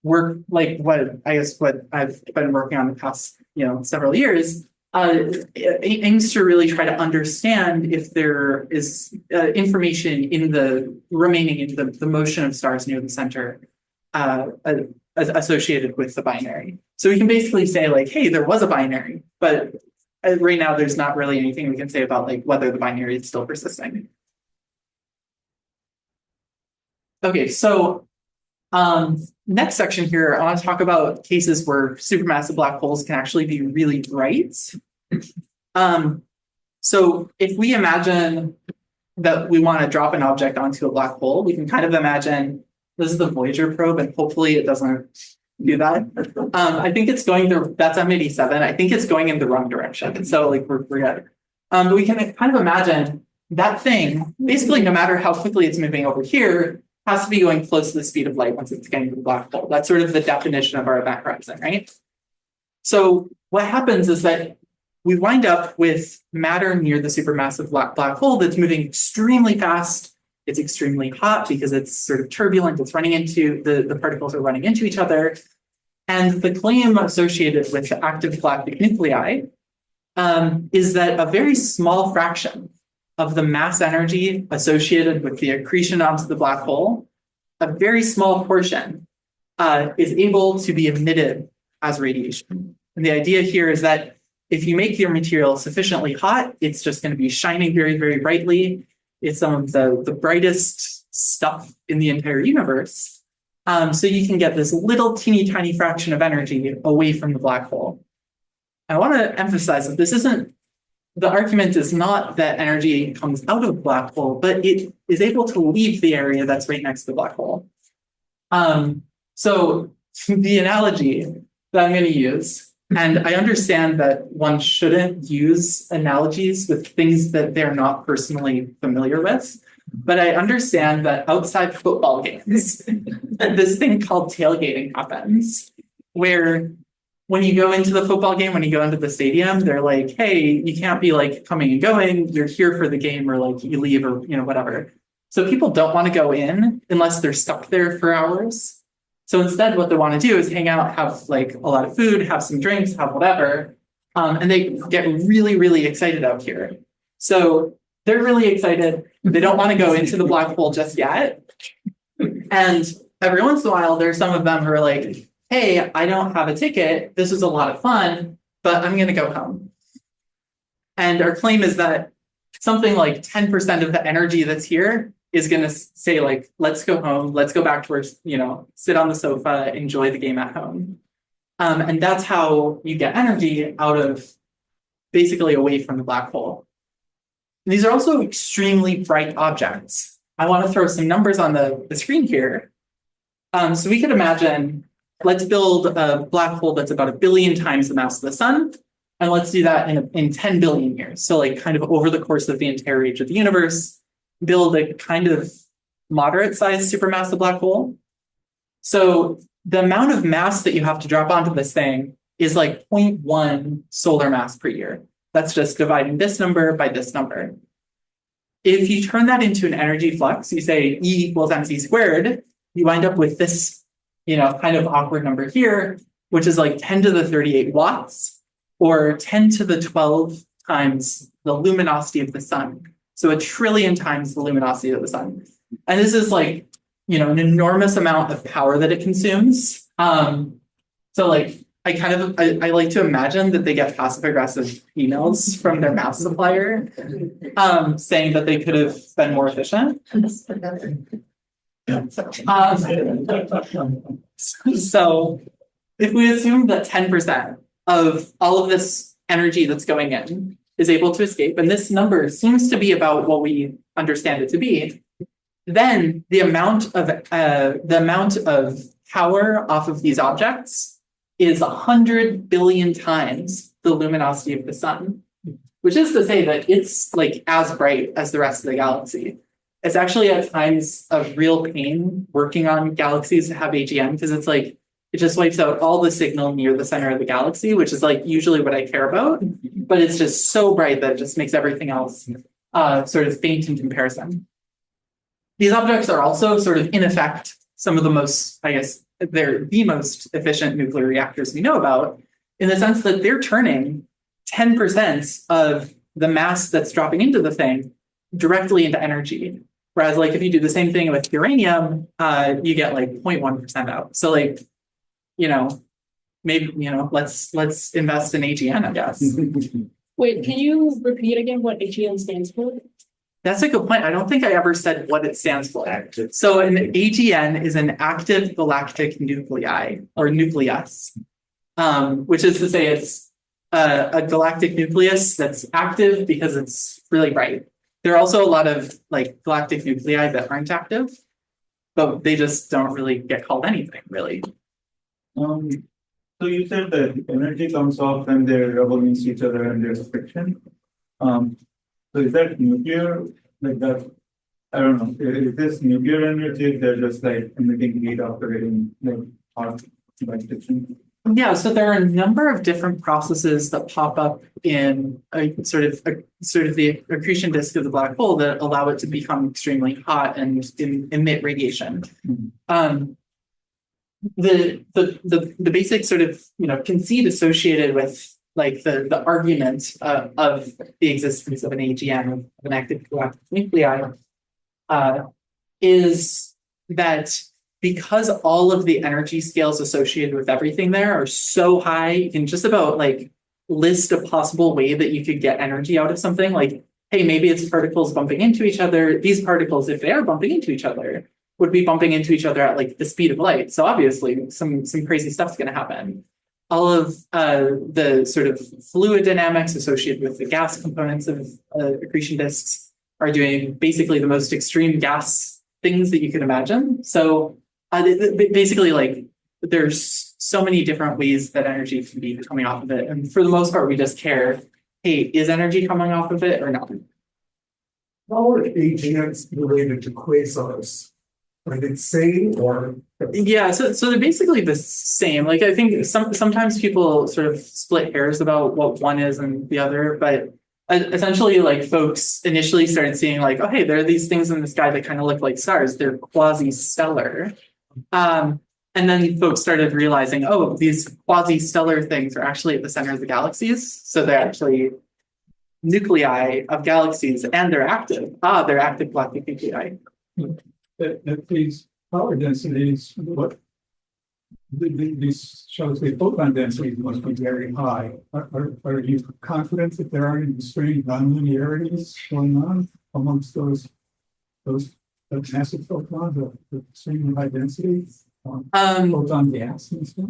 work like what I've been working on the past several years aims to really try to understand if there is information in the remaining in the motion of stars near the center associated with the binary. So we can basically say like, hey, there was a binary, but right now there's not really anything we can say about like whether the binary is still persisting. Okay, so next section here, I want to talk about cases where supermassive black holes can actually be really bright. So if we imagine that we want to drop an object onto a black hole, we can kind of imagine this is the Voyager probe, and hopefully it doesn't do that. I think it's going to, that's M87. I think it's going in the wrong direction. So like we're good. But we can kind of imagine that thing, basically no matter how quickly it's moving over here, has to be going close to the speed of light once it's getting to the black hole. That's sort of the definition of our event horizon, right? So what happens is that we wind up with matter near the supermassive black hole that's moving extremely fast. It's extremely hot because it's sort of turbulent. It's running into, the particles are running into each other. And the claim associated with the active galactic nuclei is that a very small fraction of the mass energy associated with the accretion onto the black hole, a very small portion is able to be emitted as radiation. And the idea here is that if you make your material sufficiently hot, it's just going to be shining very, very brightly. It's some of the brightest stuff in the entire universe. So you can get this little teeny tiny fraction of energy away from the black hole. I want to emphasize that this isn't, the argument is not that energy comes out of the black hole, but it is able to leave the area that's right next to the black hole. So the analogy that I'm going to use, and I understand that one shouldn't use analogies with things that they're not personally familiar with, but I understand that outside football games, this thing called tailgating happens, where when you go into the football game, when you go into the stadium, they're like, hey, you can't be like coming and going, you're here for the game, or like you leave, or whatever. So people don't want to go in unless they're stuck there for hours. So instead, what they want to do is hang out, have like a lot of food, have some drinks, have whatever. And they get really, really excited out here. So they're really excited. They don't want to go into the black hole just yet. And every once in a while, there's some of them who are like, hey, I don't have a ticket. This was a lot of fun, but I'm going to go home. And our claim is that something like 10% of the energy that's here is going to say like, let's go home, let's go back to where, sit on the sofa, enjoy the game at home. And that's how you get energy out of, basically away from the black hole. And these are also extremely bright objects. I want to throw some numbers on the screen here. So we could imagine, let's build a black hole that's about 1 billion times the mass of the sun. And let's do that in 10 billion years. So like kind of over the course of the entire age of the universe, build a kind of moderate sized supermassive black hole. So the amount of mass that you have to drop onto this thing is like 0.1 solar mass per year. That's just dividing this number by this number. If you turn that into an energy flux, you say E equals mc squared, you wind up with this, kind of awkward number here, which is like 10 to the 38 watts, or 10 to the 12 times the luminosity of the sun. So 1 trillion times the luminosity of the sun. And this is like, an enormous amount of power that it consumes. So like, I like to imagine that they get passive aggressive emails from their mass supplier, saying that they could have been more efficient. So if we assume that 10% of all of this energy that's going in is able to escape, and this number seems to be about what we understand it to be, then the amount of power off of these objects is 100 billion times the luminosity of the sun, which is to say that it's like as bright as the rest of the galaxy. It's actually at times of real pain working on galaxies that have AGN, because it's like it just wipes out all the signal near the center of the galaxy, which is like usually what I care about, but it's just so bright that it just makes everything else sort of faint in comparison. These objects are also sort of, in effect, some of the most, they're the most efficient nuclear reactors we know about, in the sense that they're turning 10% of the mass that's dropping into the thing directly into energy. Whereas like if you do the same thing with uranium, you get like 0.1% out. So like, maybe, let's invest in AGN, I guess. Wait, can you repeat again what AGN stands for? That's a good point. I don't think I ever said what it stands for. So an AGN is an active galactic nuclei or nucleus, which is to say it's a galactic nucleus that's active because it's really bright. There are also a lot of like galactic nuclei that aren't active, but they just don't really get called anything, really. So you said that energy comes off when they rub against each other and there's friction. So is that nuclear, like that? I don't know. Is this nuclear energy? They're just like emitting heat after getting like hot by friction? Yeah, so there are a number of different processes that pop up in a sort of the accretion disk of the black hole that allow it to become extremely hot and emit radiation. The basic sort of conceit associated with like the argument of the existence of an AGN, of an active galactic nuclei, is that because all of the energy scales associated with everything there are so high, you can just about like list a possible way that you could get energy out of something. Like, hey, maybe it's particles bumping into each other. These particles, if they are bumping into each other, would be bumping into each other at like the speed of light. So obviously some crazy stuff's going to happen. All of the sort of fluid dynamics associated with the gas components of accretion disks are doing basically the most extreme gas things that you can imagine. So basically, like, there's so many different ways that energy can be coming off of it. And for the most part, we just care, hey, is energy coming off of it or not? How are AGNs related to quasars? Are they the same or? Yeah, so they're basically the same. Like, I think sometimes people sort of split hairs about what one is and the other, but essentially, like, folks initially started seeing like, oh, hey, there are these things in the sky that kind of look like stars. They're quasi-stellar. And then folks started realizing, oh, these quasi-stellar things are actually at the center of the galaxies. So they're actually nuclei of galaxies, and they're active. They're active galactic nuclei. At these power densities, what these shows the photon densities must be very high. Are you confident that there aren't any strange nonlinearities going on amongst those massive photons of extremely high densities? Photon gas and stuff?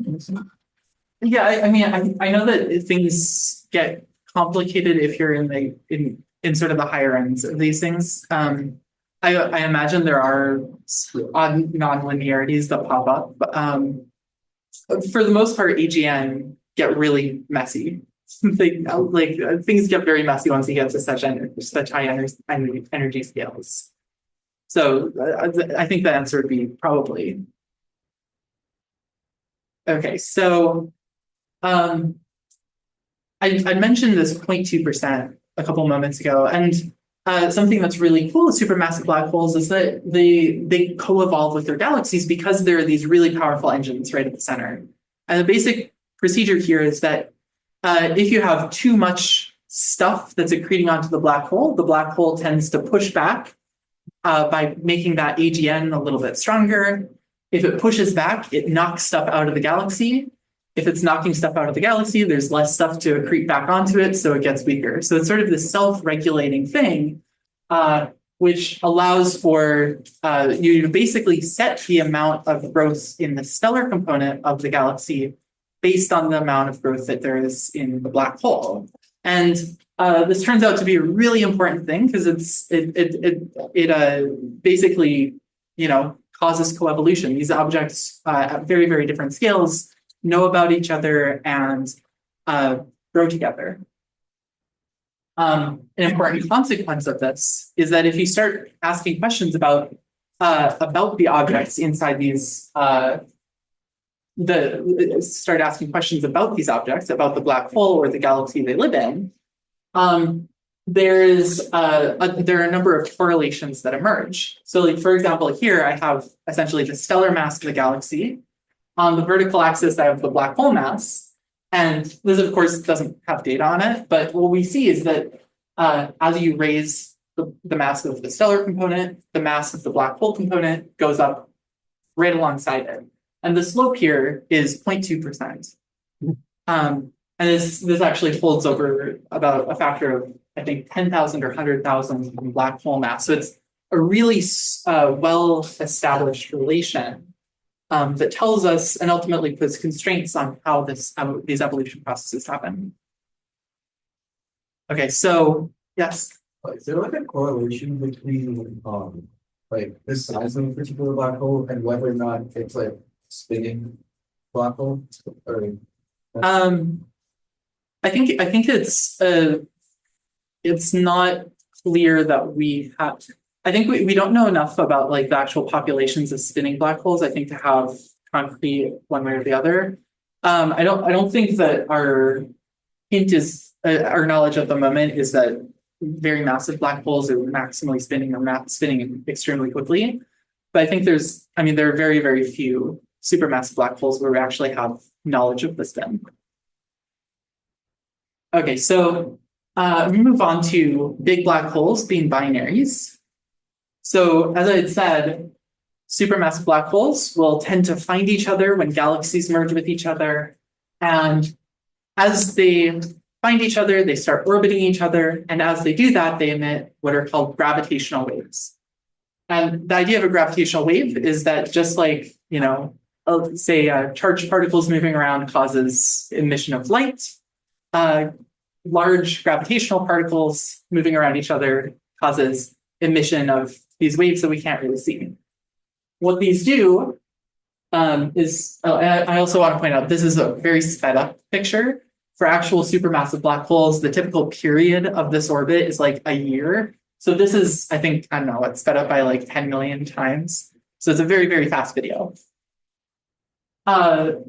Yeah, I mean, I know that things get complicated if you're in sort of the higher ends of these things. I imagine there are odd non-linearities that pop up. For the most part, AGN get really messy. things get very messy once you get to such high energy scales. So I think the answer would be probably. Okay, so I mentioned this 0.2% a couple moments ago, and something that's really cool with supermassive black holes is that they co-evolve with their galaxies because there are these really powerful engines right at the center. And the basic procedure here is that if you have too much stuff that's accreting onto the black hole tends to push back by making that AGN a little bit stronger. If it pushes back, it knocks stuff out of the galaxy. If it's knocking stuff out of the galaxy, there's less stuff to accrete back onto it, so it gets weaker. So it's sort of this self-regulating thing, which allows for you to basically set the amount of growth in the stellar component of the galaxy based on the amount of growth that there is in the black hole. And this turns out to be a really important thing because it basically, causes coevolution. These objects at very, very different scales know about each other and grow together. An important consequence of this is that if you start asking questions about the objects inside these, start asking questions about these objects, about the black hole or the galaxy they live in, there are a number of correlations that emerge. So, like, for example, here I have essentially the stellar mass of the galaxy. On the vertical axis, I have the black hole mass. And this, of course, doesn't have data on it. But what we see is that as you raise the mass of the stellar component, the mass of the black hole component goes up right alongside it. And the slope here is 0.2%. And this actually holds over about a factor of, I think, 10,000 or 100,000 in black hole mass. So it's a really well-established relation that tells us and ultimately puts constraints on how these evolution processes happen. Okay, so yes. Is there like a correlation between the size of a particular black hole and whether or not it's like spinning black hole? Or I think it's not clear that we have. I think we don't know enough about like the actual populations of spinning black holes, I think, to have concrete one way or the other. I don't think that our hint is our knowledge at the moment is that very massive black holes are maximally spinning or spinning extremely quickly. But I think there are very, very few supermassive black holes where we actually have knowledge of the spin. Okay, so we move on to big black holes being binaries. So as I had said, supermassive black holes will tend to find each other when galaxies merge with each other. And as they find each other, they start orbiting each other. And as they do that, they emit what are called gravitational waves. And the idea of a gravitational wave is that just like, say charged particles moving around causes emission of light, large gravitational particles moving around each other causes emission of these waves that we can't really see. What these do is, I also want to point out, this is a very sped up picture. For actual supermassive black holes, the typical period of this orbit is like a year. So this is, I think, I don't know, it's sped up by like 10 million times. So it's a very, very fast video. So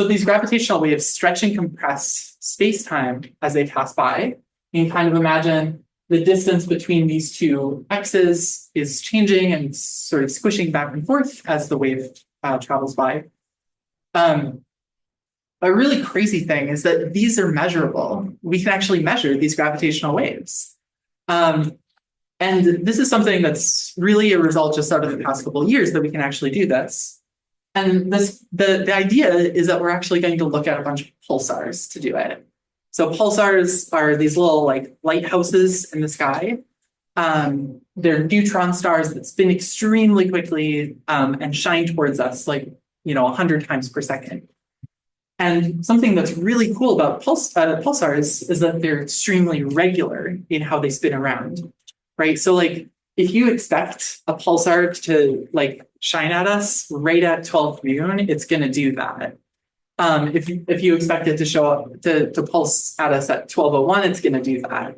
these gravitational waves stretch and compress space-time as they pass by. You can kind of imagine the distance between these two x's is changing and sort of squishing back and forth as the wave travels by. A really crazy thing is that these are measurable. We can actually measure these gravitational waves. And this is something that's really a result just out of the past couple of years that we can actually do this. And the idea is that we're actually going to look at a bunch of pulsars to do it. So pulsars are these little like lighthouses in the sky. They're neutron stars that spin extremely quickly and shine towards us like 100 times per second. And something that's really cool about pulsars is that they're extremely regular in how they spin around, right? So like if you expect a pulsar to like shine at us right at 12 noon, it's going to do that. If you expect it to show up to pulse at us at 12:01, it's going to do that.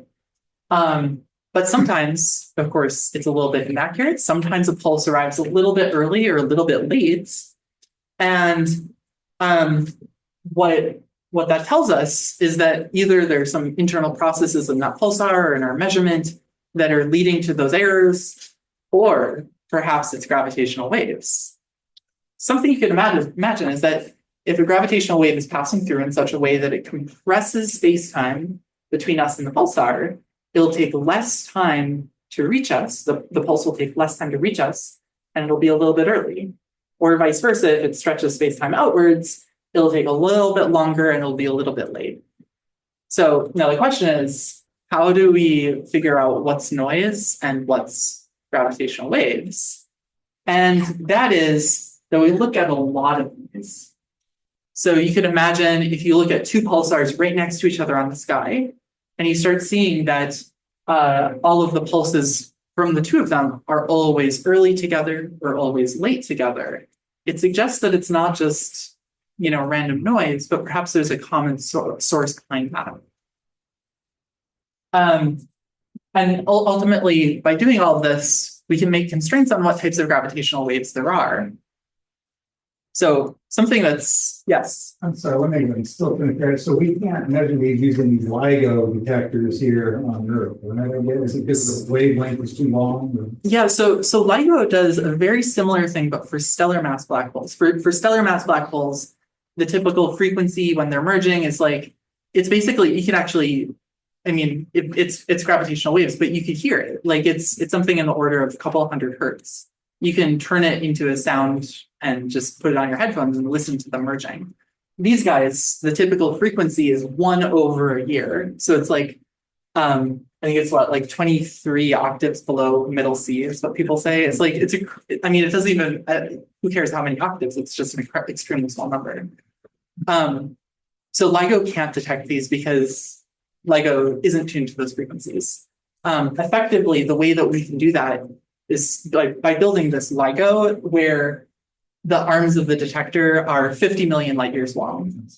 But sometimes, of course, it's a little bit inaccurate. Sometimes a pulse arrives a little bit early or a little bit late. And what that tells us is that either there's some internal processes in that pulsar or in our measurement that are leading to those errors, or perhaps it's gravitational waves. Something you can imagine is that if a gravitational wave is passing through in such a way that it compresses space-time between us and the pulsar, it'll take less time to reach us. The pulse will take less time to reach us, and it'll be a little bit early. Or vice versa, if it stretches space-time outwards, it'll take a little bit longer and it'll be a little bit late. So now the question is, how do we figure out what's noise and what's gravitational waves? And that is that we look at a lot of these. So you could imagine if you look at two pulsars right next to each other on the sky, and you start seeing that all of the pulses from the two of them are always early together or always late together. It suggests that it's not just, random noise, but perhaps there's a common source behind that. And ultimately, by doing all of this, we can make constraints on what types of gravitational waves there are. So something that's, yes. I'm sorry, let me still think. So we can't measure these using these LIGO detectors here on Earth. Is it because the wavelength is too long? Or? Yeah, so LIGO does a very similar thing, but for stellar mass black holes. For stellar mass black holes, the typical frequency when they're merging is it's basically, you can actually, it's gravitational waves, but you could hear it. It's something in the order of a couple hundred hertz. You can turn it into a sound and just put it on your headphones and listen to them merging. These guys, the typical frequency is 1 over a year. So it's I think it's 23 octaves below middle C is what people say. It doesn't even, who cares how many octaves? It's just an extremely small number. So LIGO can't detect these because LIGO isn't tuned to those frequencies. Effectively, the way that we can do that is by building this LIGO where the arms of the detector are 50 million light years long.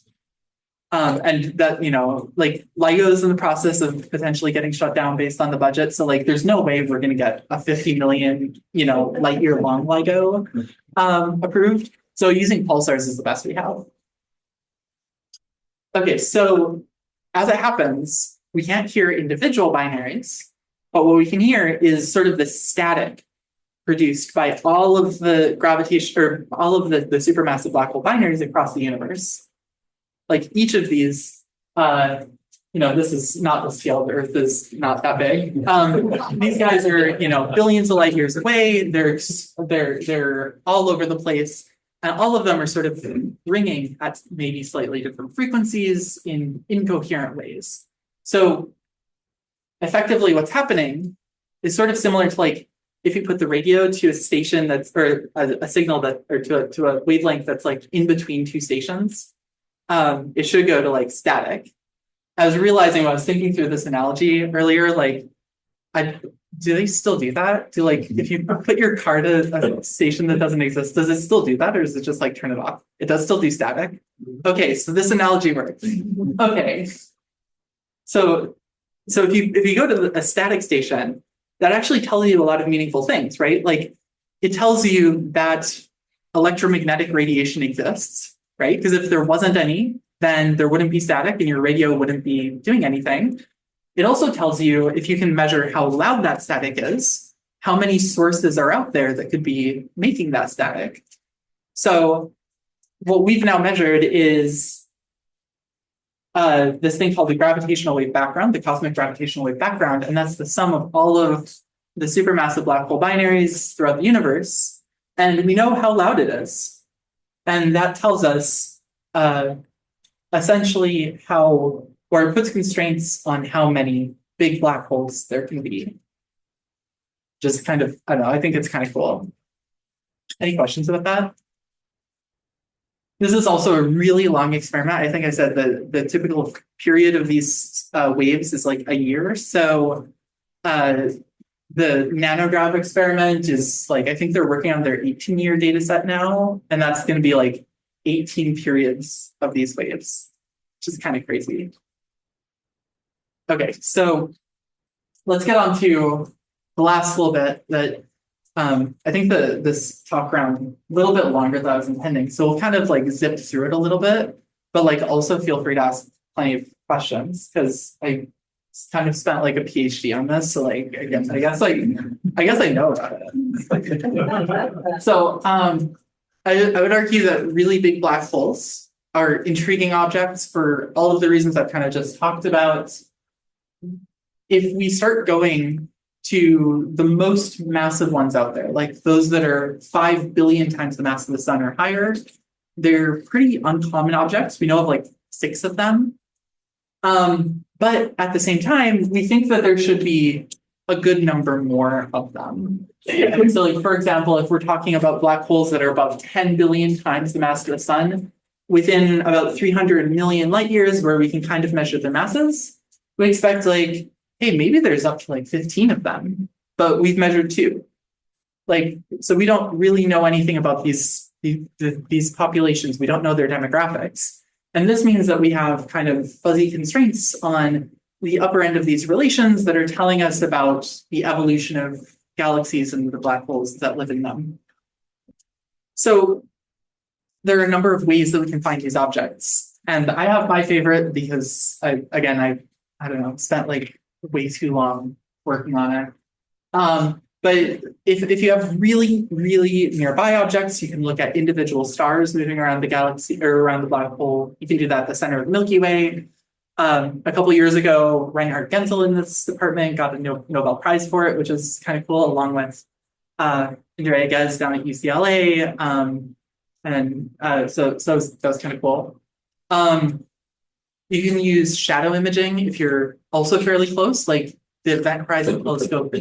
And that, LIGO is in the process of potentially getting shut down based on the budget. So there's no way we're going to get a 50 million, light year long LIGO approved. So using pulsars is the best we have. Okay, so as it happens, we can't hear individual binaries, but what we can hear is sort of the static produced by all of the gravitation or all of the supermassive black hole binaries across the universe. Each of these, this is not the scale of the Earth is not that big. These guys are, billions of light years away. They're all over the place. And all of them are sort of ringing at maybe slightly different frequencies in incoherent ways. So effectively what's happening is sort of similar to if you put the radio to a station or a signal to a wavelength that's in between two stations, it should go to static. I was realizing when I was thinking through this analogy earlier, do they still do that? If you put your car to a station that doesn't exist, does it still do that, or does it just turn it off? It does still do static. Okay, so this analogy works. Okay, so if you go to a static station, that actually tells you a lot of meaningful things, right? It tells you that electromagnetic radiation exists, right? Because if there wasn't any, then there wouldn't be static and your radio wouldn't be doing anything. It also tells you, if you can measure how loud that static is, how many sources are out there that could be making that static. So what we've now measured is this thing called the gravitational wave background, the cosmic gravitational wave background, and that's the sum of all of the supermassive black hole binaries throughout the universe. And we know how loud it is. And that tells us essentially or it puts constraints on how many big black holes there can be. Just kind of, I don't know, I think it's kind of cool. Any questions about that? This is also a really long experiment. I think I said the typical period of these waves is a year. So the nanograv experiment is I think they're working on their 18-year data set now. And that's going to be 18 periods of these waves, which is kind of crazy. Okay, so let's get on to the last little bit that I think this talk round a little bit longer than I was intending. So we'll kind of like zip through it a little bit, but like also feel free to ask plenty of questions because I kind of spent like a PhD on this. So like again, I guess I know about it. So I would argue that really big black holes are intriguing objects for all of the reasons I've kind of just talked about. If we start going to the most massive ones out there, like those that are 5 billion times the mass of the sun or higher, they're pretty uncommon objects. We know of like 6 of them. But at the same time, we think that there should be a good number more of them. So like, for example, if we're talking about black holes that are about 10 billion times the mass of the sun, within about 300 million light years where we can kind of measure their masses, we expect like, hey, maybe there's up to like 15 of them, but we've measured 2. Like, so we don't really know anything about these populations. We don't know their demographics. And this means that we have kind of fuzzy constraints on the upper end of these relations that are telling us about the evolution of galaxies and the black holes that live in them. So there are a number of ways that we can find these objects. And I have my favorite because I don't know, spent like way too long working on it. But if you have really, really nearby objects, you can look at individual stars moving around the galaxy or around the black hole. You can do that at the center of the Milky Way. A couple of years ago, Reinhard Genzel in this department got a Nobel Prize for it, which is kind of cool, along with Andrea Ghez down at UCLA. So that was kind of cool. You can use shadow imaging if you're also fairly close, like the Event Horizon Telescope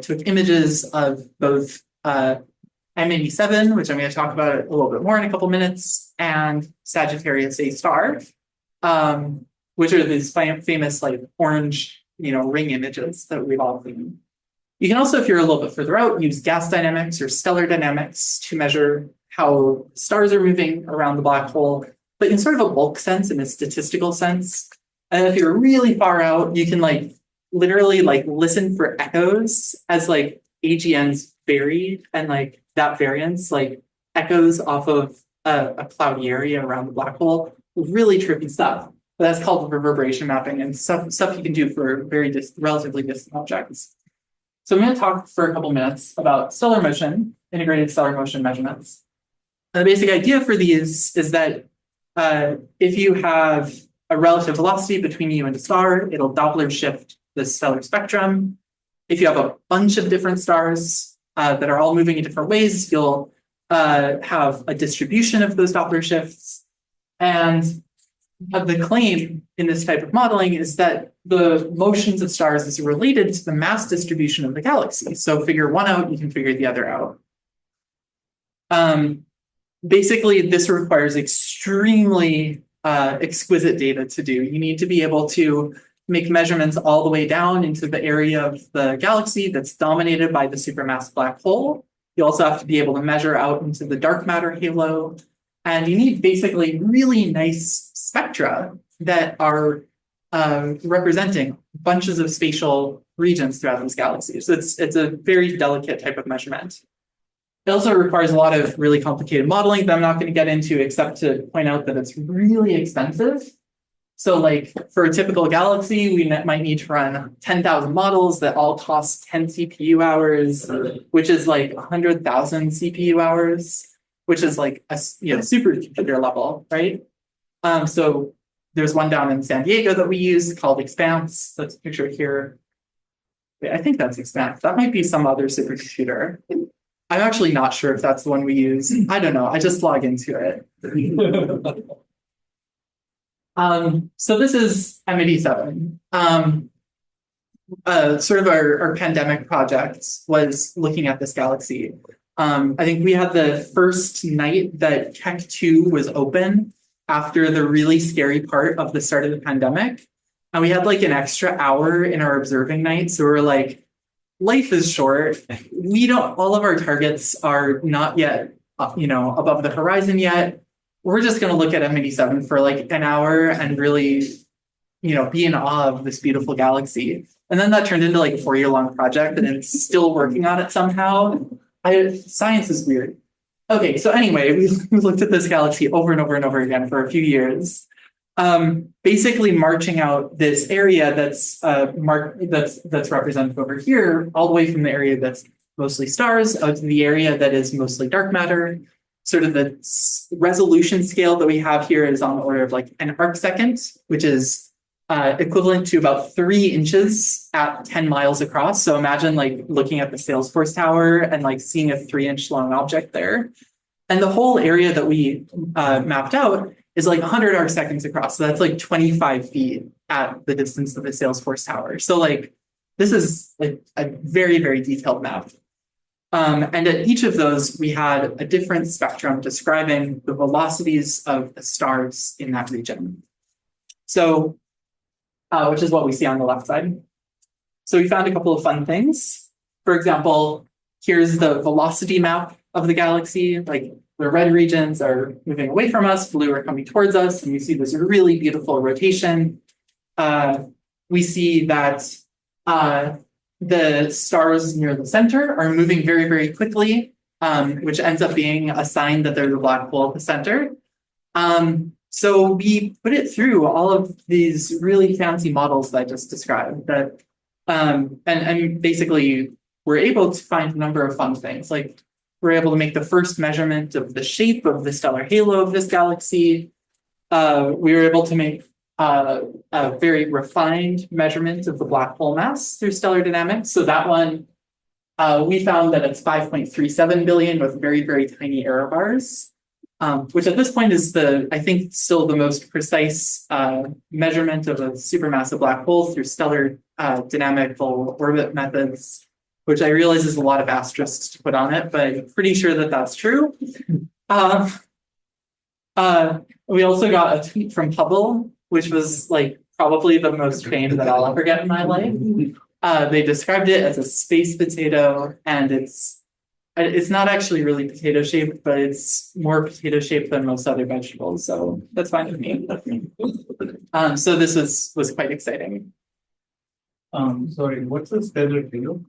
took images of both M87, which I'm going to talk about a little bit more in a couple minutes, and Sagittarius A star, which are these famous like orange, ring images that we've all seen. You can also, if you're a little bit further out, use gas dynamics or stellar dynamics to measure how stars are moving around the black hole, but in sort of a bulk sense, in a statistical sense. And if you're really far out, you can like literally like listen for echoes as like AGNs vary, and like that variance like echoes off of a cloudy area around the black hole. Really trippy stuff. But that's called reverberation mapping, and stuff you can do for very relatively distant objects. So I'm going to talk for a couple minutes about stellar motion, integrated stellar motion measurements. And the basic idea for these is that if you have a relative velocity between you and a star, it'll Doppler shift the stellar spectrum. If you have a bunch of different stars that are all moving in different ways, you'll have a distribution of those Doppler shifts. And the claim in this type of modeling is that the motions of stars is related to the mass distribution of the galaxy. So figure one out, you can figure the other out. Basically, this requires extremely exquisite data to do. You need to be able to make measurements all the way down into the area of the galaxy that's dominated by the supermassive black hole. You also have to be able to measure out into the dark matter halo. And you need basically really nice spectra that are representing bunches of spatial regions throughout these galaxies. So it's a very delicate type of measurement. It also requires a lot of really complicated modeling that I'm not going to get into, except to point out that it's really expensive. So like for a typical galaxy, we might need to run 10,000 models that all cost 10 CPU hours, which is like 100,000 CPU hours, which is like a supercomputer level, right? So there's one down in San Diego that we use called Expanse. That's pictured here. Wait, I think that's Expanse. That might be some other supercomputer. I'm actually not sure if that's the one we use. I don't know. I just log into it. So this is M87. Sort of our pandemic project was looking at this galaxy. I think we had the first night that Keck 2 was open after the really scary part of the start of the pandemic. And we had like an extra hour in our observing night. So we're like, life is short. All of our targets are not yet, above the horizon yet. we're just going to look at M87 for like an hour and really, be in awe of this beautiful galaxy. And then that turned into like a 4-year long project, and it's still working on it somehow. Science is weird. Okay, so anyway, we looked at this galaxy over and over and over again for a few years, basically marching out this area that's represented over here, all the way from the area that's mostly stars out to the area that is mostly dark matter. Sort of the resolution scale that we have here is on the order of like an arcsecond, which is equivalent to about 3 inches at 10 miles across. So imagine like looking at the Salesforce Tower and like seeing a 3-inch long object there. And the whole area that we mapped out is like 100 arcseconds across. So that's like 25 feet at the distance of the Salesforce Tower. So like this is like a very, very detailed map. And at each of those, we had a different spectrum describing the velocities of the stars in that region. So, which is what we see on the left side. So we found a couple of fun things. For example, here's the velocity map of the galaxy. Like the red regions are moving away from us, blue are coming towards us, and we see this really beautiful rotation. We see that the stars near the center are moving very, very quickly, which ends up being a sign that there's a black hole at the center. So we put it through all of these really fancy models that I just described that, and basically we're able to find a number of fun things. Like we're able to make the first measurement of the shape of the stellar halo of this galaxy. We were able to make a very refined measurement of the black hole mass through stellar dynamics. So that one, we found that it's 5.37 billion with very, very tiny error bars. Which at this point is I think still the most precise measurement of a supermassive black hole through stellar dynamical orbit methods, which I realize is a lot of asterisks to put on it, but I'm pretty sure that that's true. We also got a tweet from Hubble, which was like probably the most fame that I'll ever get in my life. They described it as a space potato, and it's not actually really potato shaped, but it's more potato shaped than most other vegetables. So that's fine with me. So this was quite exciting. Sorry, what's the stellar halo?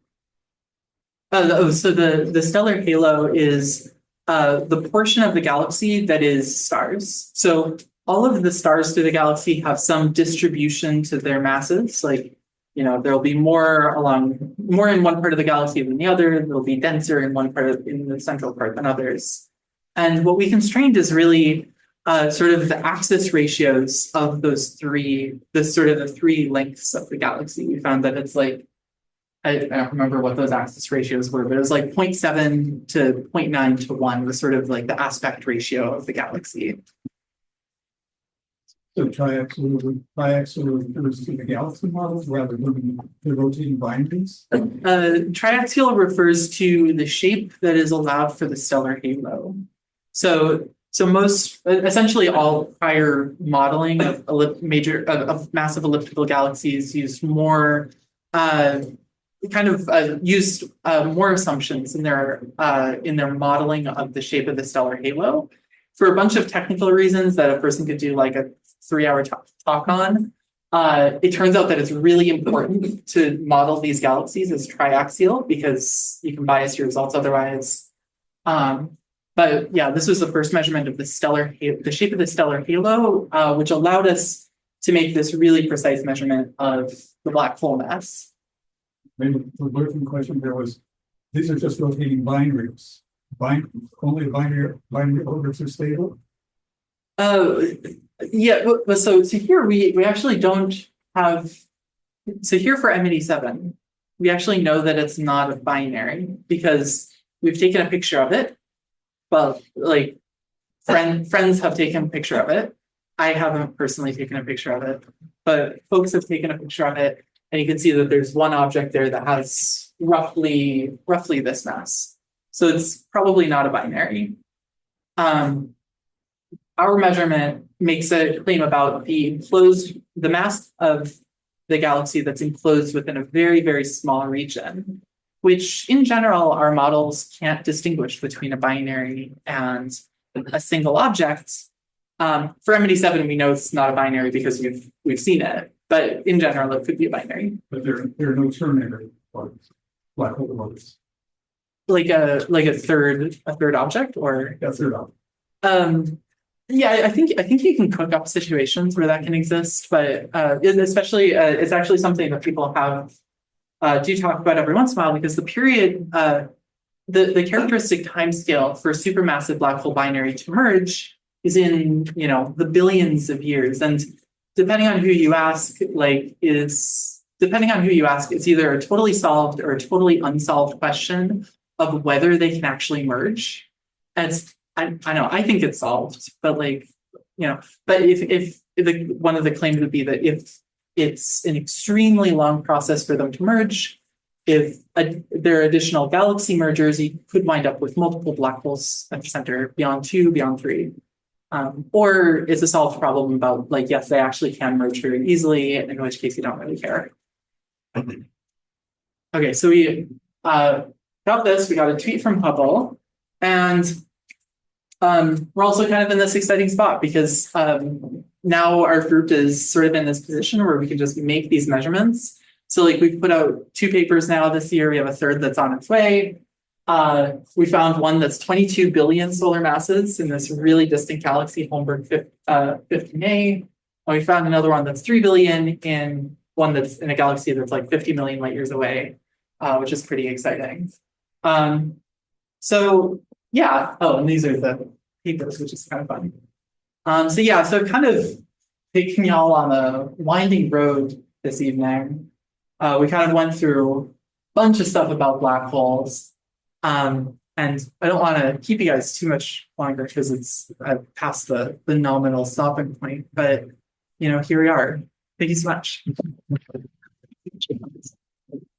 So the stellar halo is the portion of the galaxy that is stars. So all of the stars through the galaxy have some distribution to their masses. Like, there'll be more in one part of the galaxy than the other. There'll be denser in in the central part than others. And what we constrained is really sort of the axis ratios of the 3 lengths of the galaxy. We found that it's like, I don't remember what those axis ratios were, but it was like 0.7 to 0.9 to 1 was sort of like the aspect ratio of the galaxy. So triaxial refers to the galaxy models rather than the rotating binaries? Triaxial refers to the shape that is allowed for the stellar halo. So essentially all prior modeling of massive elliptical galaxies used more used more assumptions in their modeling of the shape of the stellar halo for a bunch of technical reasons that a person could do like a 3-hour talk on. It turns out that it's really important to model these galaxies as triaxial because you can bias your results otherwise. But yeah, this was the first measurement of the shape of the stellar halo, which allowed us to make this really precise measurement of the black hole mass. Maybe the lurking question there was, these are just rotating binaries. Only binary orbits are stable? Yeah, but so here we actually don't have, so here for M87, we actually know that it's not a binary because we've taken a picture of it. Well, like friends have taken a picture of it. I haven't personally taken a picture of it, but folks have taken a picture of it. And you can see that there's one object there that has roughly this mass. So it's probably not a binary. Our measurement makes a claim about the mass of the galaxy that's enclosed within a very, very small region, which in general, our models can't distinguish between a binary and a single object. For MD7, we know it's not a binary because we've seen it, but in general, it could be a binary. But there are no terminator parts, black hole parts. Like a third object, or That's it. yeah, I think you can cook up situations where that can exist, but especially it's actually something that people have do talk about every once in a while, because the period the characteristic timescale for a supermassive black hole binary to merge is in, you know, the billions of years, and depending on who you ask, it's either a totally solved or a totally unsolved question of whether they can actually merge. And I know, I think it's solved, but like, you know, but if one of the claims would be that if it's an extremely long process for them to merge, if there are additional galaxy mergers, you could wind up with multiple black holes at the center, beyond 2, beyond 3. Or it's a solved problem about, like, yes, they actually can merge very easily, in which case you don't really care. Okay, so we got this, we got a tweet from Hubble, and we're also kind of in this exciting spot because now our group is sort of in this position where we can just make these measurements. So like we've put out 2 papers now this year, we have a third that's on its way. We found one that's 22 billion solar masses in this really distant galaxy, Holmberg 15A. And we found another one that's 3 billion in one that's in a galaxy that's like 50 million light years away, which is pretty exciting. So yeah, oh, and these are the papers, which is kind of fun. So yeah, so kind of taking y'all on a winding road this evening. We kind of went through a bunch of stuff about black holes. And I don't want to keep you guys too much longer because I've passed the nominal stopping point, but you know, here we are. Thank you so much.